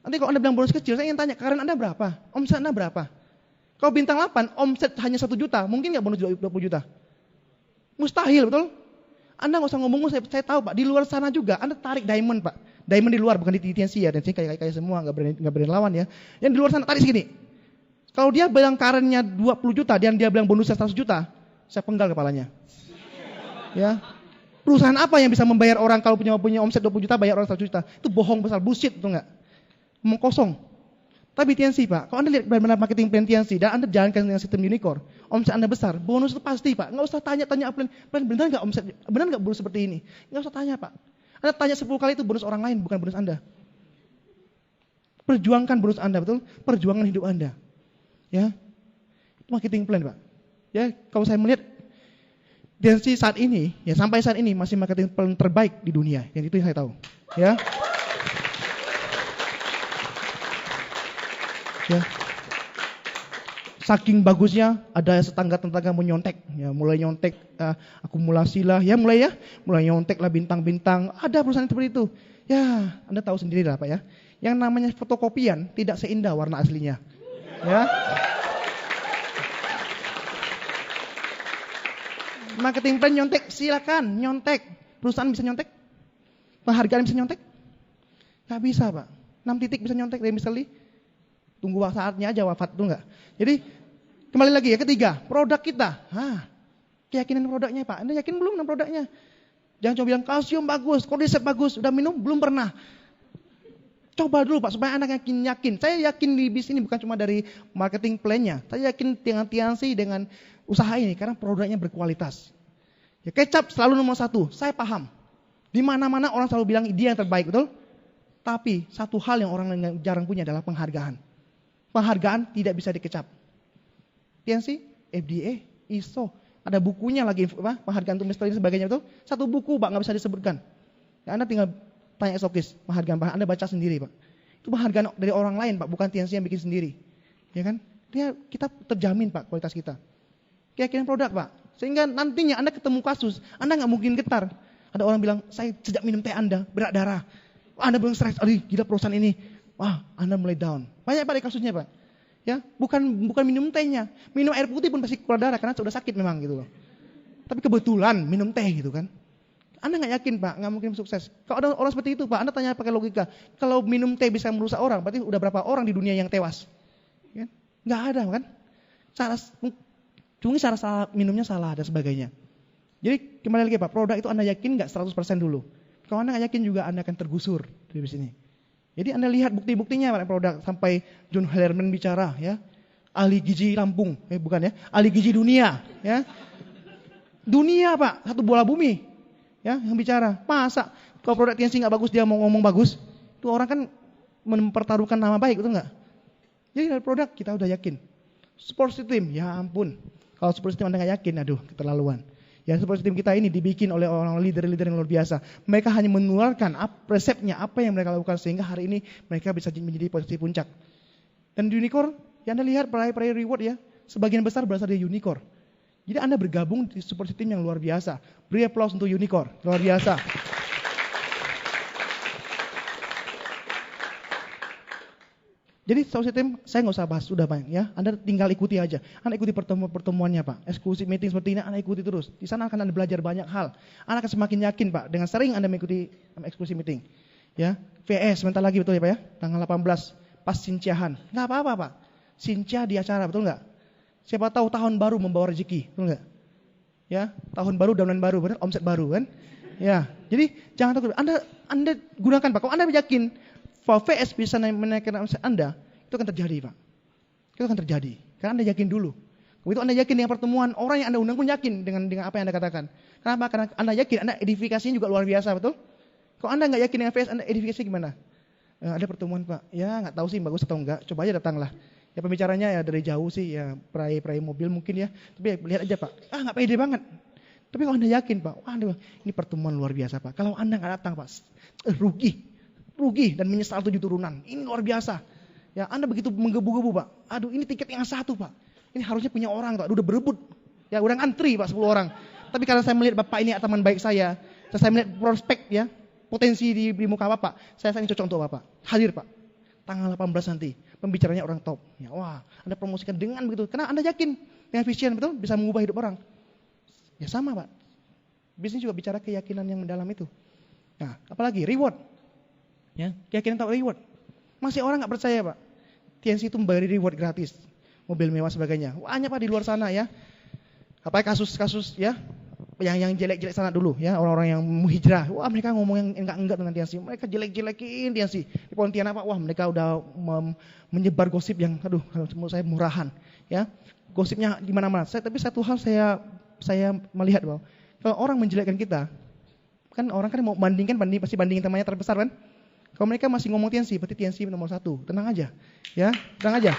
Nanti kalau Anda bilang bonus kecil, saya ingin tanya, karir Anda berapa? Omset Anda berapa? Kalau bintang 8, omset hanya 1 juta, mungkin nggak bonus 20 juta? Mustahil, betul? Anda nggak usah ngomong, saya tahu, Pak. Di luar sana juga, Anda tarik diamond, Pak. Diamond di luar, bukan di TNC ya. TNC kayak semua, nggak berani lawan ya. Yang di luar sana tarik segini. Kalau dia bilang karirnya 20 juta, dan dia bilang bonusnya 100 juta, saya penggal kepalanya. Ya. Perusahaan apa yang bisa membayar orang kalau punya omset 20 juta, bayar orang 100 juta? Itu bohong besar, bullshit, betul nggak? Ngomong kosong. Tapi TNC, Pak, kalau Anda lihat benar-benar marketing plan TNC dan Anda jalankan dengan sistem unicorn, omset Anda besar, bonus itu pasti, Pak. Nggak usah tanya plan benar nggak omset, benar nggak bonus seperti ini? Nggak usah tanya, Pak. Anda tanya 10 kali itu bonus orang lain, bukan bonus Anda. Perjuangkan bonus Anda, betul? Perjuangan hidup Anda. Ya, itu marketing plan, Pak. Ya, kalau saya melihat TNC saat ini, ya sampai saat ini masih marketing plan terbaik di dunia. Yang itu yang saya tahu. Ya. Ya. Saking bagusnya ada tetangga-tetangga menyontek, ya mulai nyontek akumulasi lah, ya mulai nyontek lah bintang-bintang. Ada perusahaan seperti itu. Ya, Anda tahu sendiri lah, Pak ya. Yang namanya fotokopian tidak seindah warna aslinya. Ya. Marketing plan nyontek, silakan nyontek. Perusahaan bisa nyontek? Penghargaan bisa nyontek? Nggak bisa, Pak. 6 titik bisa nyontek dari Mr. Lee. Tunggu saatnya aja wafat, tuh nggak? Jadi kembali lagi ya, ketiga, produk kita. Keyakinan produknya, Pak. Anda yakin belum dengan produknya? Jangan coba bilang kalsium bagus, kondisep bagus, udah minum belum pernah. Coba dulu, Pak, supaya Anda yakin. Saya yakin di bisnis ini bukan cuma dari marketing plan-nya. Saya yakin dengan TNC dengan usaha ini karena produknya berkualitas. Ya, kecap selalu nomor 1. Saya paham. Di mana-mana orang selalu bilang dia yang terbaik, betul? Tapi satu hal yang orang lain jarang punya adalah penghargaan. Penghargaan tidak bisa dikecap. TNC, FDA, ISO, ada bukunya lagi, penghargaan untuk Mr. dan sebagainya, betul? Satu buku, Pak, nggak bisa disebutkan. Ya, Anda tinggal tanya esokis, penghargaan, Anda baca sendiri, Pak. Itu penghargaan dari orang lain, Pak, bukan TNC yang bikin sendiri. Ya kan? Kita terjamin, Pak, kualitas kita. Keyakinan produk, Pak. Sehingga nantinya Anda ketemu kasus, Anda nggak mungkin getar. Ada orang bilang, saya sejak minum teh Anda berat darah. Anda belum stres, aduh gila perusahaan ini. wah Anda mulai down. Banyak Pak kasusnya Pak. Ya, bukan minum tehnya, minum air putih pun pasti keluar darah karena sudah sakit memang gitu loh. Tapi kebetulan minum teh gitu kan. Anda nggak yakin Pak, nggak mungkin sukses. Kalau ada orang seperti itu Pak, Anda tanya pakai logika. Kalau minum teh bisa merusak orang, berarti udah berapa orang di dunia yang tewas? Ya? Nggak ada kan? Cara salah, minumnya salah dan sebagainya. Jadi kembali lagi Pak, produk itu Anda yakin nggak 100% dulu. Kalau Anda nggak yakin juga Anda akan tergusur dari sini. Jadi Anda lihat bukti-buktinya produk sampai John Hallerman bicara ya. Ahli gizi Lampung, bukan ya. Ahli gizi dunia ya. Dunia Pak, satu bola bumi. Ya, yang bicara. Masa kalau produk TNC enggak bagus dia mau ngomong bagus? Itu orang kan mempertaruhkan nama baik, betul enggak? Jadi dari produk kita udah yakin. Support system, ya ampun. Kalau support system Anda enggak yakin, aduh, keterlaluan. Ya support system kita ini dibikin oleh orang leader-leader yang luar biasa. Mereka hanya menularkan resepnya, apa yang mereka lakukan sehingga hari ini mereka bisa menjadi posisi puncak. Dan di unicorn, ya Anda lihat peraih reward ya, sebagian besar berasal dari unicorn. Jadi Anda bergabung di support system yang luar biasa. Beri aplaus untuk unicorn, luar biasa. Jadi support system saya nggak usah bahas, sudah banyak ya. Anda tinggal ikuti aja. Anda ikuti pertemuannya Pak. Eksklusif meeting seperti ini Anda ikuti terus. Di sana akan Anda belajar banyak hal. Anda akan semakin yakin Pak dengan sering Anda mengikuti eksklusif meeting. Ya, VS sebentar lagi betul ya Pak ya. Tanggal 18 pas Sinciahan. Nggak apa-apa Pak. Sincia di acara betul nggak? Siapa tahu tahun baru membawa rezeki, betul nggak? Ya, tahun baru, downline baru, benar, omset baru kan? Ya, jadi jangan takut. Anda gunakan Pak. Kalau Anda yakin VS bisa menaikkan omset Anda, itu akan terjadi Pak. Itu akan terjadi. Karena Anda yakin dulu. Begitu Anda yakin dengan pertemuan, orang yang Anda undang pun yakin dengan apa yang Anda katakan. Kenapa? Karena Anda yakin, Anda edifikasinya juga luar biasa, betul? Kalau Anda nggak yakin dengan VS, Anda edifikasinya gimana? Ada pertemuan Pak, ya nggak tahu sih bagus atau enggak, coba aja datanglah. Ya pembicaranya ya dari jauh sih, ya peraih mobil mungkin ya. Tapi ya, lihat aja Pak, nggak pede banget. Tapi kalau Anda yakin Pak, waduh ini pertemuan luar biasa Pak. Kalau Anda nggak datang Pak, rugi dan menyesal 7 turunan. Ini luar biasa. Ya Anda begitu menggebu-gebu Pak. Aduh ini tiket yang satu Pak. Ini harusnya punya orang Pak, udah berebut. Ya udah ngantri Pak 10 orang. Tapi karena saya melihat Bapak ini teman baik saya melihat prospek ya, potensi di muka Bapak, saya ini cocok untuk Bapak. Hadir Pak. Tanggal 18 nanti, pembicaranya orang top. Ya, wah, Anda promosikan dengan begitu. Karena Anda yakin dengan vision betul bisa mengubah hidup orang. Ya sama Pak. Bisnis juga bicara keyakinan yang mendalam itu. Nah, apalagi reward. Ya, keyakinan tahu reward. Masih orang nggak percaya Pak. TNC itu memberi reward gratis, mobil mewah sebagainya. Banyak Pak di luar sana ya. Apa kasus-kasus ya, yang jelek-jelek sana dulu ya, orang-orang yang hijrah. Wah mereka ngomong yang enggak dengan TNC. Mereka jelek-jelekin TNC. Di Pontianak Pak, wah mereka udah menyebar gosip yang, aduh, menurut saya murahan. Ya, gosipnya di mana-mana. Tapi satu hal saya melihat bahwa kalau orang menjelekkan kita, kan orang kan mau bandingkan, pasti bandingin temannya terbesar kan. Kalau mereka masih ngomong TNC, berarti TNC nomor 1. Tenang aja, ya, tenang aja.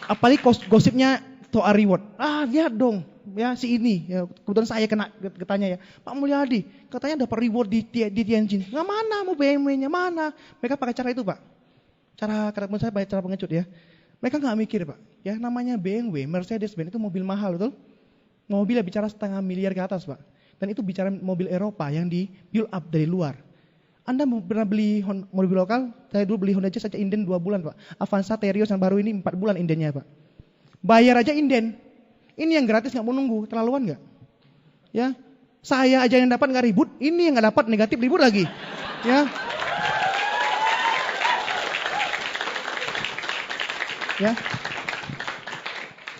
Apalagi gosipnya Toa reward. Lihat dong, ya si ini. Ya, kebetulan saya kena ketanya ya, Pak Mulyadi, katanya dapat reward di TNC. Nggak mana, mau BMW-nya mana? Mereka pakai cara itu Pak. Menurut saya pakai cara pengecut ya. Mereka nggak mikir Pak. Ya namanya BMW, Mercedes-Benz itu mobil mahal betul. Mobilnya bicara 0,5 miliar ke atas Pak. Dan itu bicara mobil Eropa yang di build up dari luar. Anda pernah beli mobil lokal? Saya dulu beli Honda Jazz saja inden 2 bulan Pak. Avanza Terios yang baru ini 4 bulan indennya Pak. Bayar aja inden. Ini yang gratis nggak mau nunggu, terlaluan nggak? Ya, saya aja yang dapat nggak ribut, ini yang nggak dapat negatif ribut lagi. Ya, ya.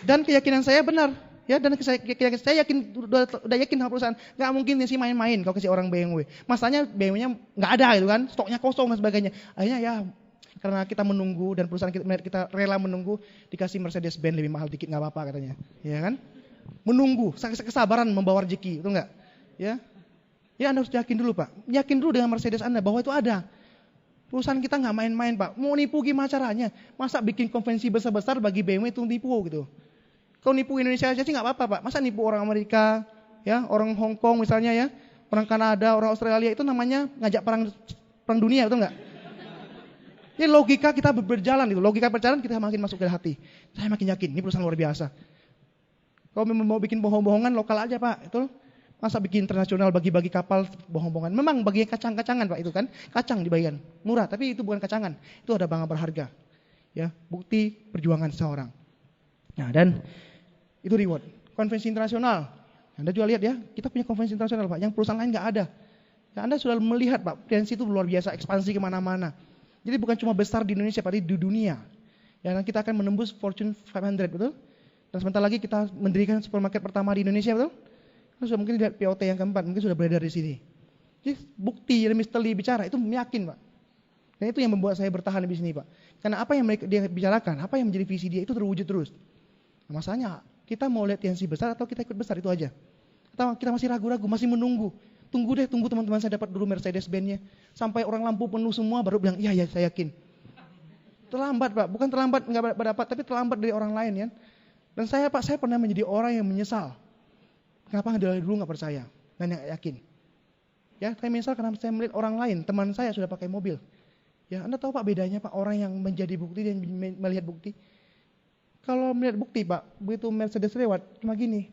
Dan keyakinan saya benar. Ya, dan saya yakin udah yakin sama perusahaan nggak mungkin sih main-main kalau kasih orang BMW. Masanya BMW-nya nggak ada gitu kan, stoknya kosong dan sebagainya. Akhirnya ya karena kita menunggu dan perusahaan kita rela menunggu dikasih Mercedes-Benz lebih mahal dikit nggak apa-apa katanya, ya kan? Menunggu, kesabaran membawa rezeki, itu enggak? Ya, ya Anda harus yakin dulu Pak, yakin dulu dengan Mercedes Anda bahwa itu ada. Perusahaan kita nggak main-main Pak, mau nipu gimana caranya? Masa bikin konvensi besar-besar bagi BMW itu nipu gitu? Kalau nipu Indonesia aja sih nggak apa-apa Pak, masa nipu orang Amerika, ya orang Hong Kong misalnya ya, orang Kanada, orang Australia itu namanya ngajak perang dunia, betul nggak? Ini logika kita berjalan gitu, logika berjalan kita makin masuk ke hati. Saya makin yakin ini perusahaan luar biasa. Kalau mau bikin bohong-bohongan lokal aja Pak, itu Masa bikin internasional bagi-bagi kapal bohong-bohongan. Memang bagi kacang-kacangan Pak itu kan. Kacang dibagikan. Murah, tapi itu bukan kacangan. Itu ada barang berharga. Ya, bukti perjuangan seseorang. Nah, dan itu reward. Konvensi internasional. Anda juga lihat ya, kita punya konvensi internasional Pak. Yang perusahaan lain nggak ada. Ya, Anda sudah melihat Pak, potensi itu luar biasa, ekspansi kemana-mana. Jadi bukan cuma besar di Indonesia, Pak, di dunia. Ya, kita akan menembus Fortune 500, betul? Dan sebentar lagi kita mendirikan supermarket pertama di Indonesia, betul? Sudah mungkin lihat POT yang keempat, mungkin sudah beredar di sini. Jadi bukti yang Mr. Lee bicara itu meyakin Pak. Dan itu yang membuat saya bertahan di sini Pak. Karena apa yang dia bicarakan, apa yang menjadi visi dia itu terwujud terus. Nah, masalahnya kita mau lihat yang si besar atau kita ikut besar itu aja. Atau kita masih ragu-ragu, masih menunggu. Tunggu teman-teman saya dapat dulu Mercedes-Benz-nya. Sampai orang lampu penuh semua baru bilang, iya saya yakin. Terlambat Pak, bukan terlambat nggak dapat, tapi terlambat dari orang lain ya. Dan saya Pak, saya pernah menjadi orang yang menyesal. Kenapa dari dulu nggak percaya dan nggak yakin? Ya, saya menyesal karena saya melihat orang lain, teman saya sudah pakai mobil. Ya, Anda tahu Pak bedanya Pak orang yang menjadi bukti dan melihat bukti. Kalau melihat bukti Pak, begitu Mercedes lewat cuma gini.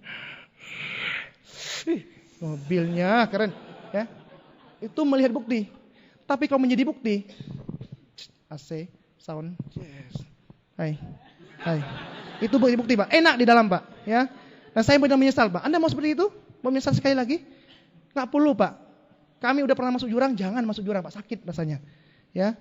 Mobilnya keren, ya. Itu melihat bukti. Tapi kalau menjadi bukti, AC, sound, yes. Hai. Itu bukti Pak. Enak di dalam Pak, ya. Dan saya benar menyesal Pak. Anda mau seperti itu? Mau menyesal sekali lagi? Nggak perlu Pak. Kami udah pernah masuk jurang, jangan masuk jurang Pak. Sakit rasanya. Ya.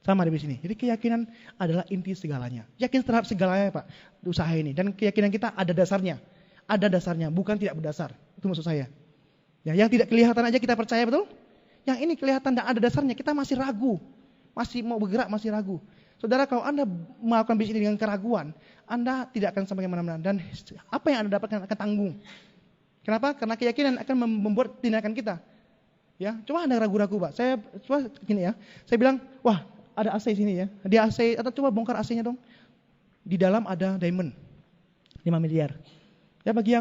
Sama di sini. Jadi keyakinan adalah inti segalanya. Yakin terhadap segalanya Pak. Usaha ini. Dan keyakinan kita ada dasarnya. Ada dasarnya, bukan tidak berdasar. Itu maksud saya. Ya, yang tidak kelihatan aja kita percaya, betul? Yang ini kelihatan dan ada dasarnya, kita masih ragu. Masih mau bergerak, masih ragu. Saudara, kalau Anda melakukan bisnis ini dengan keraguan, Anda tidak akan sampai kemana-mana. Dan apa yang Anda dapatkan akan tanggung. Kenapa? Karena keyakinan akan membuat tindakan kita. Ya, coba Anda ragu-ragu Pak. Saya coba gini ya. Saya bilang, wah ada AC sini ya. Di AC, atau coba bongkar AC-nya dong. Di dalam ada diamond. 5 miliar. Ya bagi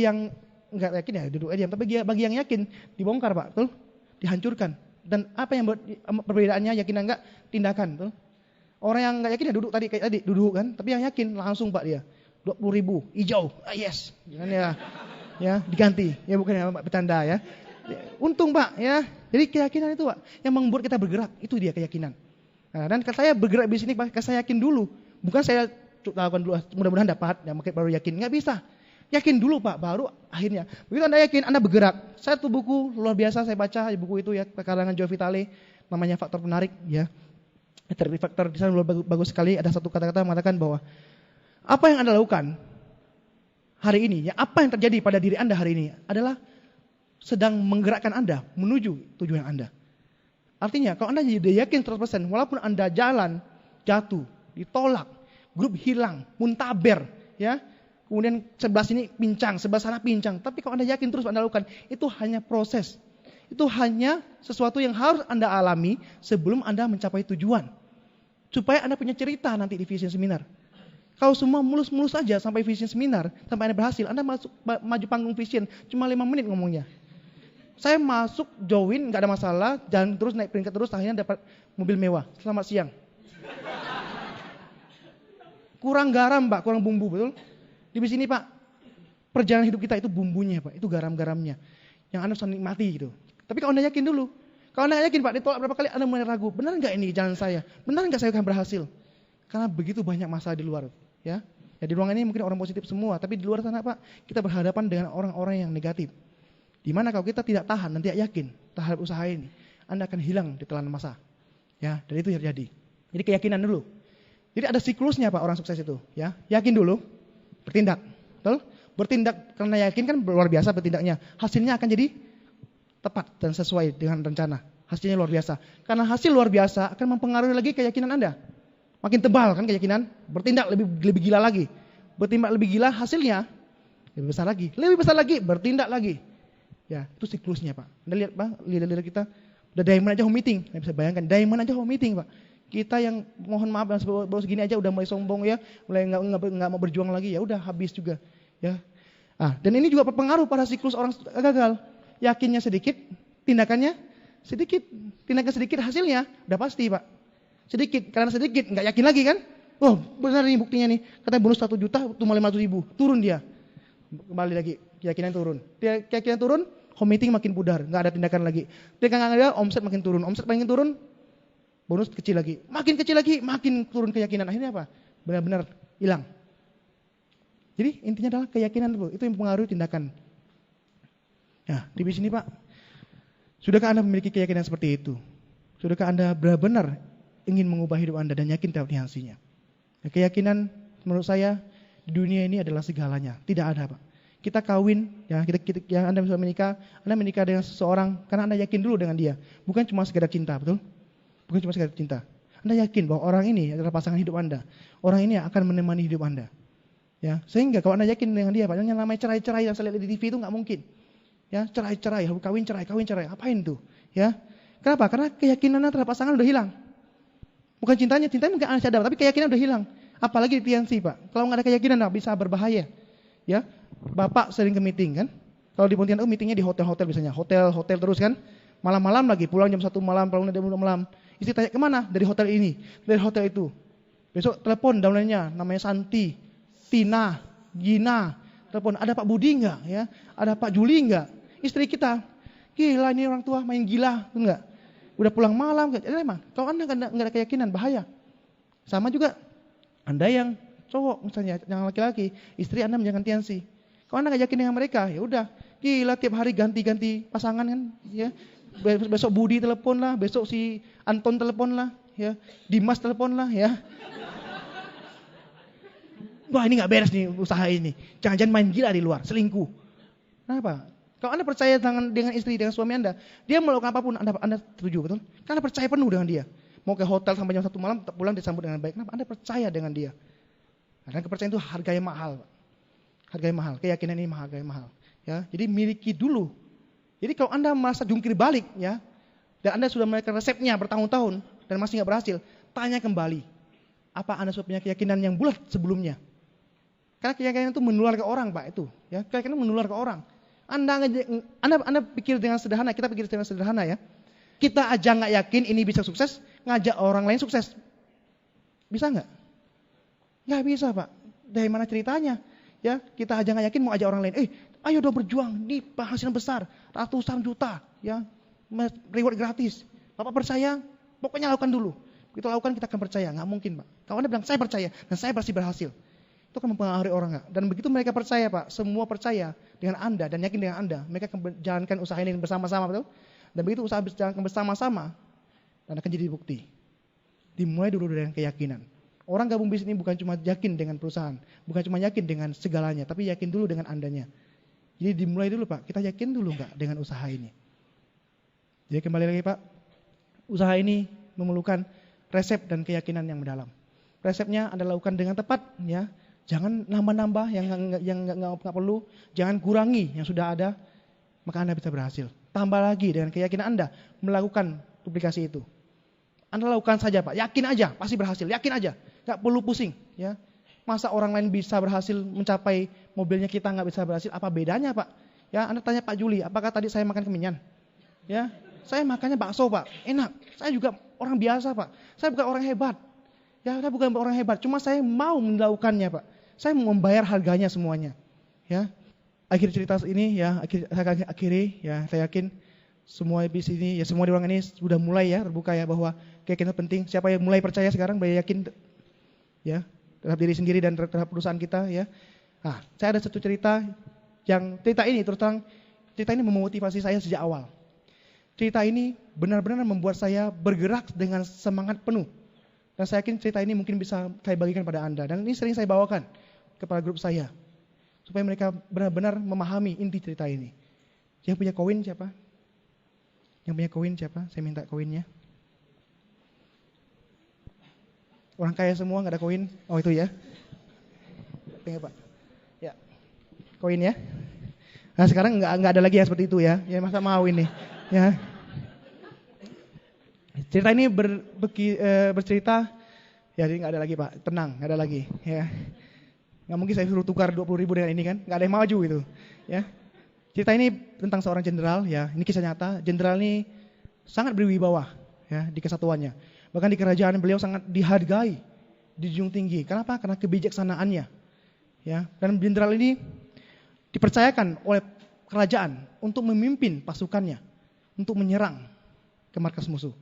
yang nggak yakin ya duduk aja. Tapi bagi yang yakin dibongkar Pak, betul? Dihancurkan. Dan apa yang perbedaannya yakin enggak? Tindakan, betul? Orang yang nggak yakin ya duduk tadi kayak tadi, duduk kan. Tapi yang yakin langsung Pak dia. 20.000 hijau. Yes. Jangan ya diganti. Ya bukan ya bercanda ya. Untung Pak ya. Jadi keyakinan itu Pak yang membuat kita bergerak. Itu dia keyakinan. Nah, dan saya bergerak di sini Pak, saya yakin dulu. Bukan saya lakukan dulu mudah-mudahan dapat, ya mungkin baru yakin. Nggak bisa. Yakin dulu Pak, baru akhirnya. Begitu Anda yakin, Anda bergerak. Saya tuh buku luar biasa saya baca buku itu ya, karangan Joe Vitale, namanya Faktor Penarik ya. Faktor di sana bagus sekali. Ada satu kata-kata mengatakan bahwa apa yang Anda lakukan hari ini, ya apa yang terjadi pada diri Anda hari ini adalah sedang menggerakkan Anda menuju tujuan Anda. Artinya kalau Anda jadi yakin 100%, walaupun Anda jalan, jatuh, ditolak, grup hilang, muntaber, ya, kemudian sebelah sini pincang, sebelah sana pincang. Tapi kalau Anda yakin terus Anda lakukan, itu hanya proses. Itu hanya sesuatu yang harus Anda alami sebelum Anda mencapai tujuan. Supaya Anda punya cerita nanti di Vision Seminar. Kalau semua mulus-mulus aja sampai Vision Seminar, sampai Anda berhasil, Anda maju panggung Vision, cuma 5 menit ngomongnya. Saya masuk, join, nggak ada masalah, dan terus naik peringkat terus, akhirnya dapat mobil mewah. Selamat siang. Kurang garam Pak, kurang bumbu, betul? Di sini Pak, perjalanan hidup kita itu bumbunya Pak, itu garam-garamnya. Yang Anda bisa nikmati gitu. Tapi kalau Anda yakin dulu, kalau Anda yakin Pak, ditolak berapa kali Anda mulai ragu, benar nggak ini jalan saya? Benar nggak saya akan berhasil? Karena begitu banyak masalah di luar, ya. Ya di ruangan ini mungkin orang positif semua, tapi di luar sana Pak, kita berhadapan dengan orang-orang yang negatif. Dimana kalau kita tidak tahan, nanti tidak yakin terhadap usaha ini, Anda akan hilang di telan masa. Ya, dan itu terjadi. Jadi keyakinan dulu. Jadi ada siklusnya Pak orang sukses itu, ya. Yakin dulu, bertindak. Betul? Bertindak karena yakin kan luar biasa bertindaknya. Hasilnya akan jadi tepat dan sesuai dengan rencana. Hasilnya luar biasa. Karena hasil luar biasa akan mempengaruhi lagi keyakinan Anda. Makin tebal kan keyakinan, bertindak lebih gila lagi. Bertindak lebih gila, hasilnya lebih besar lagi, bertindak lagi. Ya, itu siklusnya Pak. Anda lihat Pak, leader-leader kita udah diamond aja home meeting. Anda bisa bayangkan, diamond aja home meeting Pak. Kita yang mohon maaf baru segini aja udah mulai sombong ya, mulai nggak mau berjuang lagi, ya udah habis juga. Ya. Dan ini juga berpengaruh pada siklus orang gagal. Yakinnya sedikit, tindakannya sedikit. Tindakan sedikit, hasilnya udah pasti Pak. Sedikit, karena sedikit nggak yakin lagi kan? Oh benar nih buktinya nih, katanya bonus 1 juta cuma 500.000, turun dia, kembali lagi keyakinan turun. Keyakinan turun, home meeting makin pudar, nggak ada tindakan lagi. Tindakan nggak ada, omset makin turun. Omset makin turun, bonus kecil lagi. Makin kecil lagi, makin turun keyakinan. Akhirnya apa? Benar-benar hilang. Jadi intinya adalah keyakinan itu yang mempengaruhi tindakan. Nah, di sini Pak, sudahkah Anda memiliki keyakinan seperti itu? Sudahkah Anda benar-benar ingin mengubah hidup Anda dan yakin terhadap hasilnya? Nah, keyakinan menurut saya di dunia ini adalah segalanya. Tidak ada Pak. Kita kawin, ya yang Anda bisa menikah, Anda menikah dengan seseorang karena Anda yakin dulu dengan dia. Bukan cuma sekedar cinta, betul? Bukan cuma sekedar cinta. Anda yakin bahwa orang ini adalah pasangan hidup Anda. Orang ini akan menemani hidup Anda. Ya, sehingga kalau Anda yakin dengan dia, Pak, yang namanya cerai-cerai yang saya lihat di TV itu nggak mungkin. Ya, cerai-cerai, kawin cerai, apain tuh? Ya, kenapa? Karena keyakinan terhadap pasangan udah hilang. Bukan cintanya mungkin Anda sadar, tapi keyakinan udah hilang. Apalagi di fiansi, Pak. Kalau nggak ada keyakinan, bisa berbahaya. Ya, Bapak sering ke meeting kan? Kalau di Pontianak meetingnya di hotel-hotel biasanya, hotel terus kan? Malam-malam lagi, pulang jam 1 malam, pulang jam 2 malam. Istri tanya kemana? Dari hotel ini, dari hotel itu. Besok telepon downline-nya, namanya Santi, Tina, Gina. Telepon, ada Pak Budi nggak? Ya, ada Pak Juli nggak? Istri kita, gila ini orang tua main gila, enggak? Udah pulang malam, enggak? Emang kalau Anda nggak ada keyakinan bahaya. Sama juga Anda yang cowok misalnya, yang laki-laki, istri Anda menjaga tiansi. Kalau Anda nggak yakin dengan mereka, ya udah, gila tiap hari ganti-ganti pasangan kan, ya. Besok Budi telepon lah, besok si Anton telepon lah, ya. Dimas telepon lah, ya. Wah ini nggak beres nih usaha ini. Jangan-jangan main gila di luar, selingkuh. Kenapa? Kalau Anda percaya dengan istri, dengan suami Anda, dia melakukan apapun, Anda setuju, betul? Karena Anda percaya penuh dengan dia. Mau ke hotel sampai jam 1 malam, pulang disambut dengan baik. Kenapa? Anda percaya dengan dia. Karena kepercayaan itu harganya mahal. Harganya mahal, keyakinan ini harganya mahal. Ya, jadi miliki dulu. Jadi kalau Anda merasa jungkir balik, ya, dan Anda sudah melakukan resepnya bertahun-tahun dan masih nggak berhasil, tanya kembali. Apa Anda sudah punya keyakinan yang bulat sebelumnya? Karena keyakinan itu menular ke orang, Pak, itu. Ya, keyakinan menular ke orang. Anda pikir dengan sederhana, kita pikir dengan sederhana ya. Kita aja nggak yakin ini bisa sukses, ngajak orang lain sukses. Bisa nggak? Nggak bisa Pak. Dari mana ceritanya? Ya, kita aja nggak yakin mau ajak orang lain. Ayo dong berjuang, ini penghasilan besar, ratusan juta, ya, reward gratis. Bapak percaya? Pokoknya lakukan dulu. Begitu lakukan kita akan percaya. Nggak mungkin Pak. Kalau Anda bilang saya percaya dan saya pasti berhasil. Itu akan mempengaruhi orang nggak? Dan begitu mereka percaya Pak, semua percaya dengan Anda dan yakin dengan Anda, mereka akan menjalankan usaha ini bersama-sama, betul? Dan begitu usaha dijalankan bersama-sama, dan akan jadi bukti. Dimulai dulu dengan keyakinan. Orang gabung bisnis ini bukan cuma yakin dengan perusahaan, bukan cuma yakin dengan segalanya, tapi yakin dulu dengan Andanya. Jadi dimulai dulu Pak, kita yakin dulu nggak dengan usaha ini. Jadi kembali lagi Pak, usaha ini memerlukan resep dan keyakinan yang mendalam. Resepnya Anda lakukan dengan tepat, ya. Jangan nambah-nambah yang nggak perlu, jangan kurangi yang sudah ada, maka Anda bisa berhasil. Tambah lagi dengan keyakinan Anda melakukan duplikasi itu. Anda lakukan saja Pak, yakin aja, pasti berhasil, yakin aja, nggak perlu pusing. Ya, masa orang lain bisa berhasil mencapai mobilnya kita nggak bisa berhasil? Apa bedanya Pak? Ya, Anda tanya Pak Juli, apakah tadi saya makan kemenyan? Ya, saya makannya bakso Pak, enak. Saya juga orang biasa Pak, saya bukan orang hebat. Ya, saya bukan orang hebat, cuma saya mau melakukannya Pak. Saya mau membayar harganya semuanya. Ya. Akhir cerita ini ya, saya akhiri ya, saya yakin semua di sini ya, semua di ruangan ini sudah mulai ya terbuka ya bahwa keyakinan penting. Siapa yang mulai percaya sekarang, yakin ya terhadap diri sendiri dan terhadap perusahaan kita ya. Nah, saya ada satu cerita ini terus terang cerita ini memotivasi saya sejak awal. Cerita ini benar-benar membuat saya bergerak dengan semangat penuh. Dan saya yakin cerita ini mungkin bisa saya bagikan pada Anda. Dan ini sering saya bawakan kepada grup saya. Supaya mereka benar-benar memahami inti cerita ini. Yang punya koin siapa? Yang punya koin siapa? Saya minta koinnya. Orang kaya semua nggak ada koin? Oh itu ya. Pengen Pak. Ya. Koin ya. Nah sekarang nggak ada lagi yang seperti itu ya. Ya masa mau ini. Ya. Cerita ini bercerita, ya jadi nggak ada lagi Pak, tenang, nggak ada lagi, ya. Nggak mungkin saya suruh tukar 20.000 dengan ini kan, nggak ada yang maju itu, ya. Cerita ini tentang seorang jenderal, ya, ini kisah nyata. Jenderal ini sangat berwibawa, ya, di kesatuannya. Bahkan di kerajaan beliau sangat dihargai, dijunjung tinggi. Kenapa? Karena kebijaksanaannya, ya. Dan jenderal ini dipercayakan oleh kerajaan untuk memimpin pasukannya untuk menyerang ke markas musuh.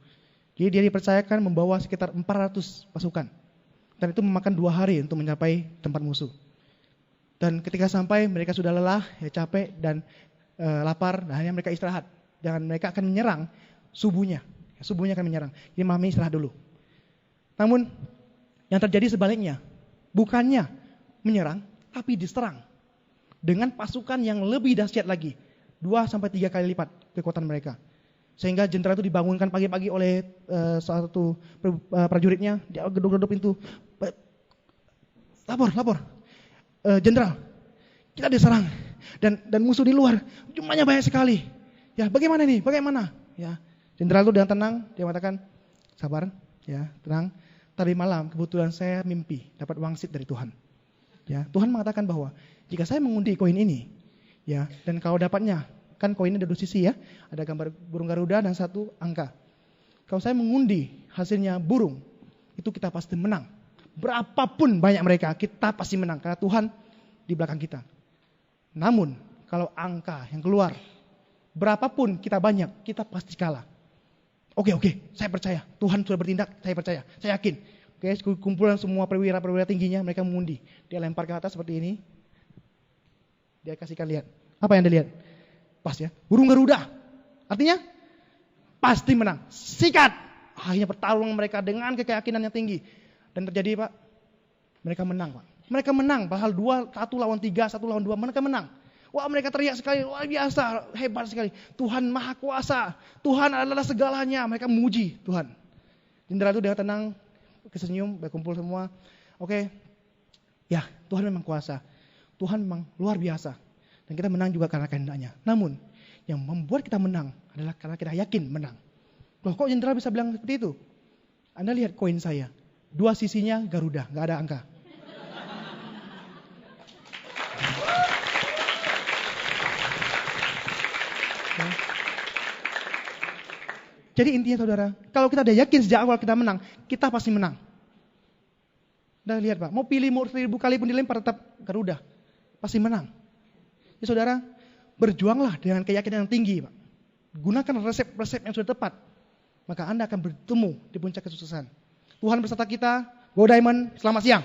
Jadi dia dipercayakan membawa sekitar 400 pasukan. Dan itu memakan 2 hari untuk mencapai tempat musuh. Dan ketika sampai mereka sudah lelah, capek dan lapar, dan hanya mereka istirahat. Dan mereka akan menyerang subuhnya. Subuhnya akan menyerang. Jadi mami istirahat dulu. Namun yang terjadi sebaliknya. Bukannya menyerang, tapi diserang. Dengan pasukan yang lebih dahsyat lagi. 2-3 kali lipat kekuatan mereka. Sehingga jenderal itu dibangunkan pagi-pagi oleh salah satu prajuritnya. Dia gedung-gedung pintu. Lapor. Jenderal, kita diserang. Dan musuh di luar, jumlahnya banyak sekali. Ya, bagaimana nih? Bagaimana? Ya, jenderal itu dengan tenang, dia mengatakan, sabar, ya, tenang. Tadi malam kebetulan saya mimpi dapat wangsit dari Tuhan. Ya, Tuhan mengatakan bahwa jika saya mengundi koin ini, ya, dan kalau dapatnya, kan koinnya ada 2 sisi ya, ada gambar burung Garuda dan 1 angka. Kalau saya mengundi hasilnya burung, itu kita pasti menang. Berapapun banyak mereka, kita pasti menang karena Tuhan di belakang kita. Namun, kalau angka yang keluar, berapapun kita banyak, kita pasti kalah. Oke, saya percaya. Tuhan sudah bertindak, saya percaya. Saya yakin. Oke, kumpulan semua perwira tingginya, mereka mengundi. Dia lempar ke atas seperti ini. Dia kasihkan lihat. Apa yang dia lihat? Pas ya. Burung Garuda. Artinya, pasti menang. Sikat. Akhirnya pertarungan mereka dengan keyakinan yang tinggi. Dan terjadi Pak, mereka menang Pak. Mereka menang, padahal 1 lawan 3, 1 lawan 2, mereka menang. Wah mereka teriak sekali, luar biasa, hebat sekali. Tuhan Maha Kuasa, Tuhan adalah segalanya. Mereka memuji Tuhan. Jenderal itu dengan tenang, kesenyum, berkumpul semua. Oke, ya Tuhan memang kuasa. Tuhan memang luar biasa. Dan kita menang juga karena kehendaknya. Namun, yang membuat kita menang adalah karena kita yakin menang. Loh kok jenderal bisa bilang seperti itu? Anda lihat koin saya. 2 sisinya Garuda, nggak ada angka. Jadi intinya saudara, kalau kita udah yakin sejak awal kita menang, kita pasti menang. Udah lihat Pak, mau pilih 1000 kali pun dilempar tetap Garuda, pasti menang. Ya saudara, berjuanglah dengan keyakinan yang tinggi Pak. Gunakan resep-resep yang sudah tepat, maka Anda akan bertemu di puncak kesuksesan. Tuhan beserta kita. Go Diamond, selamat siang.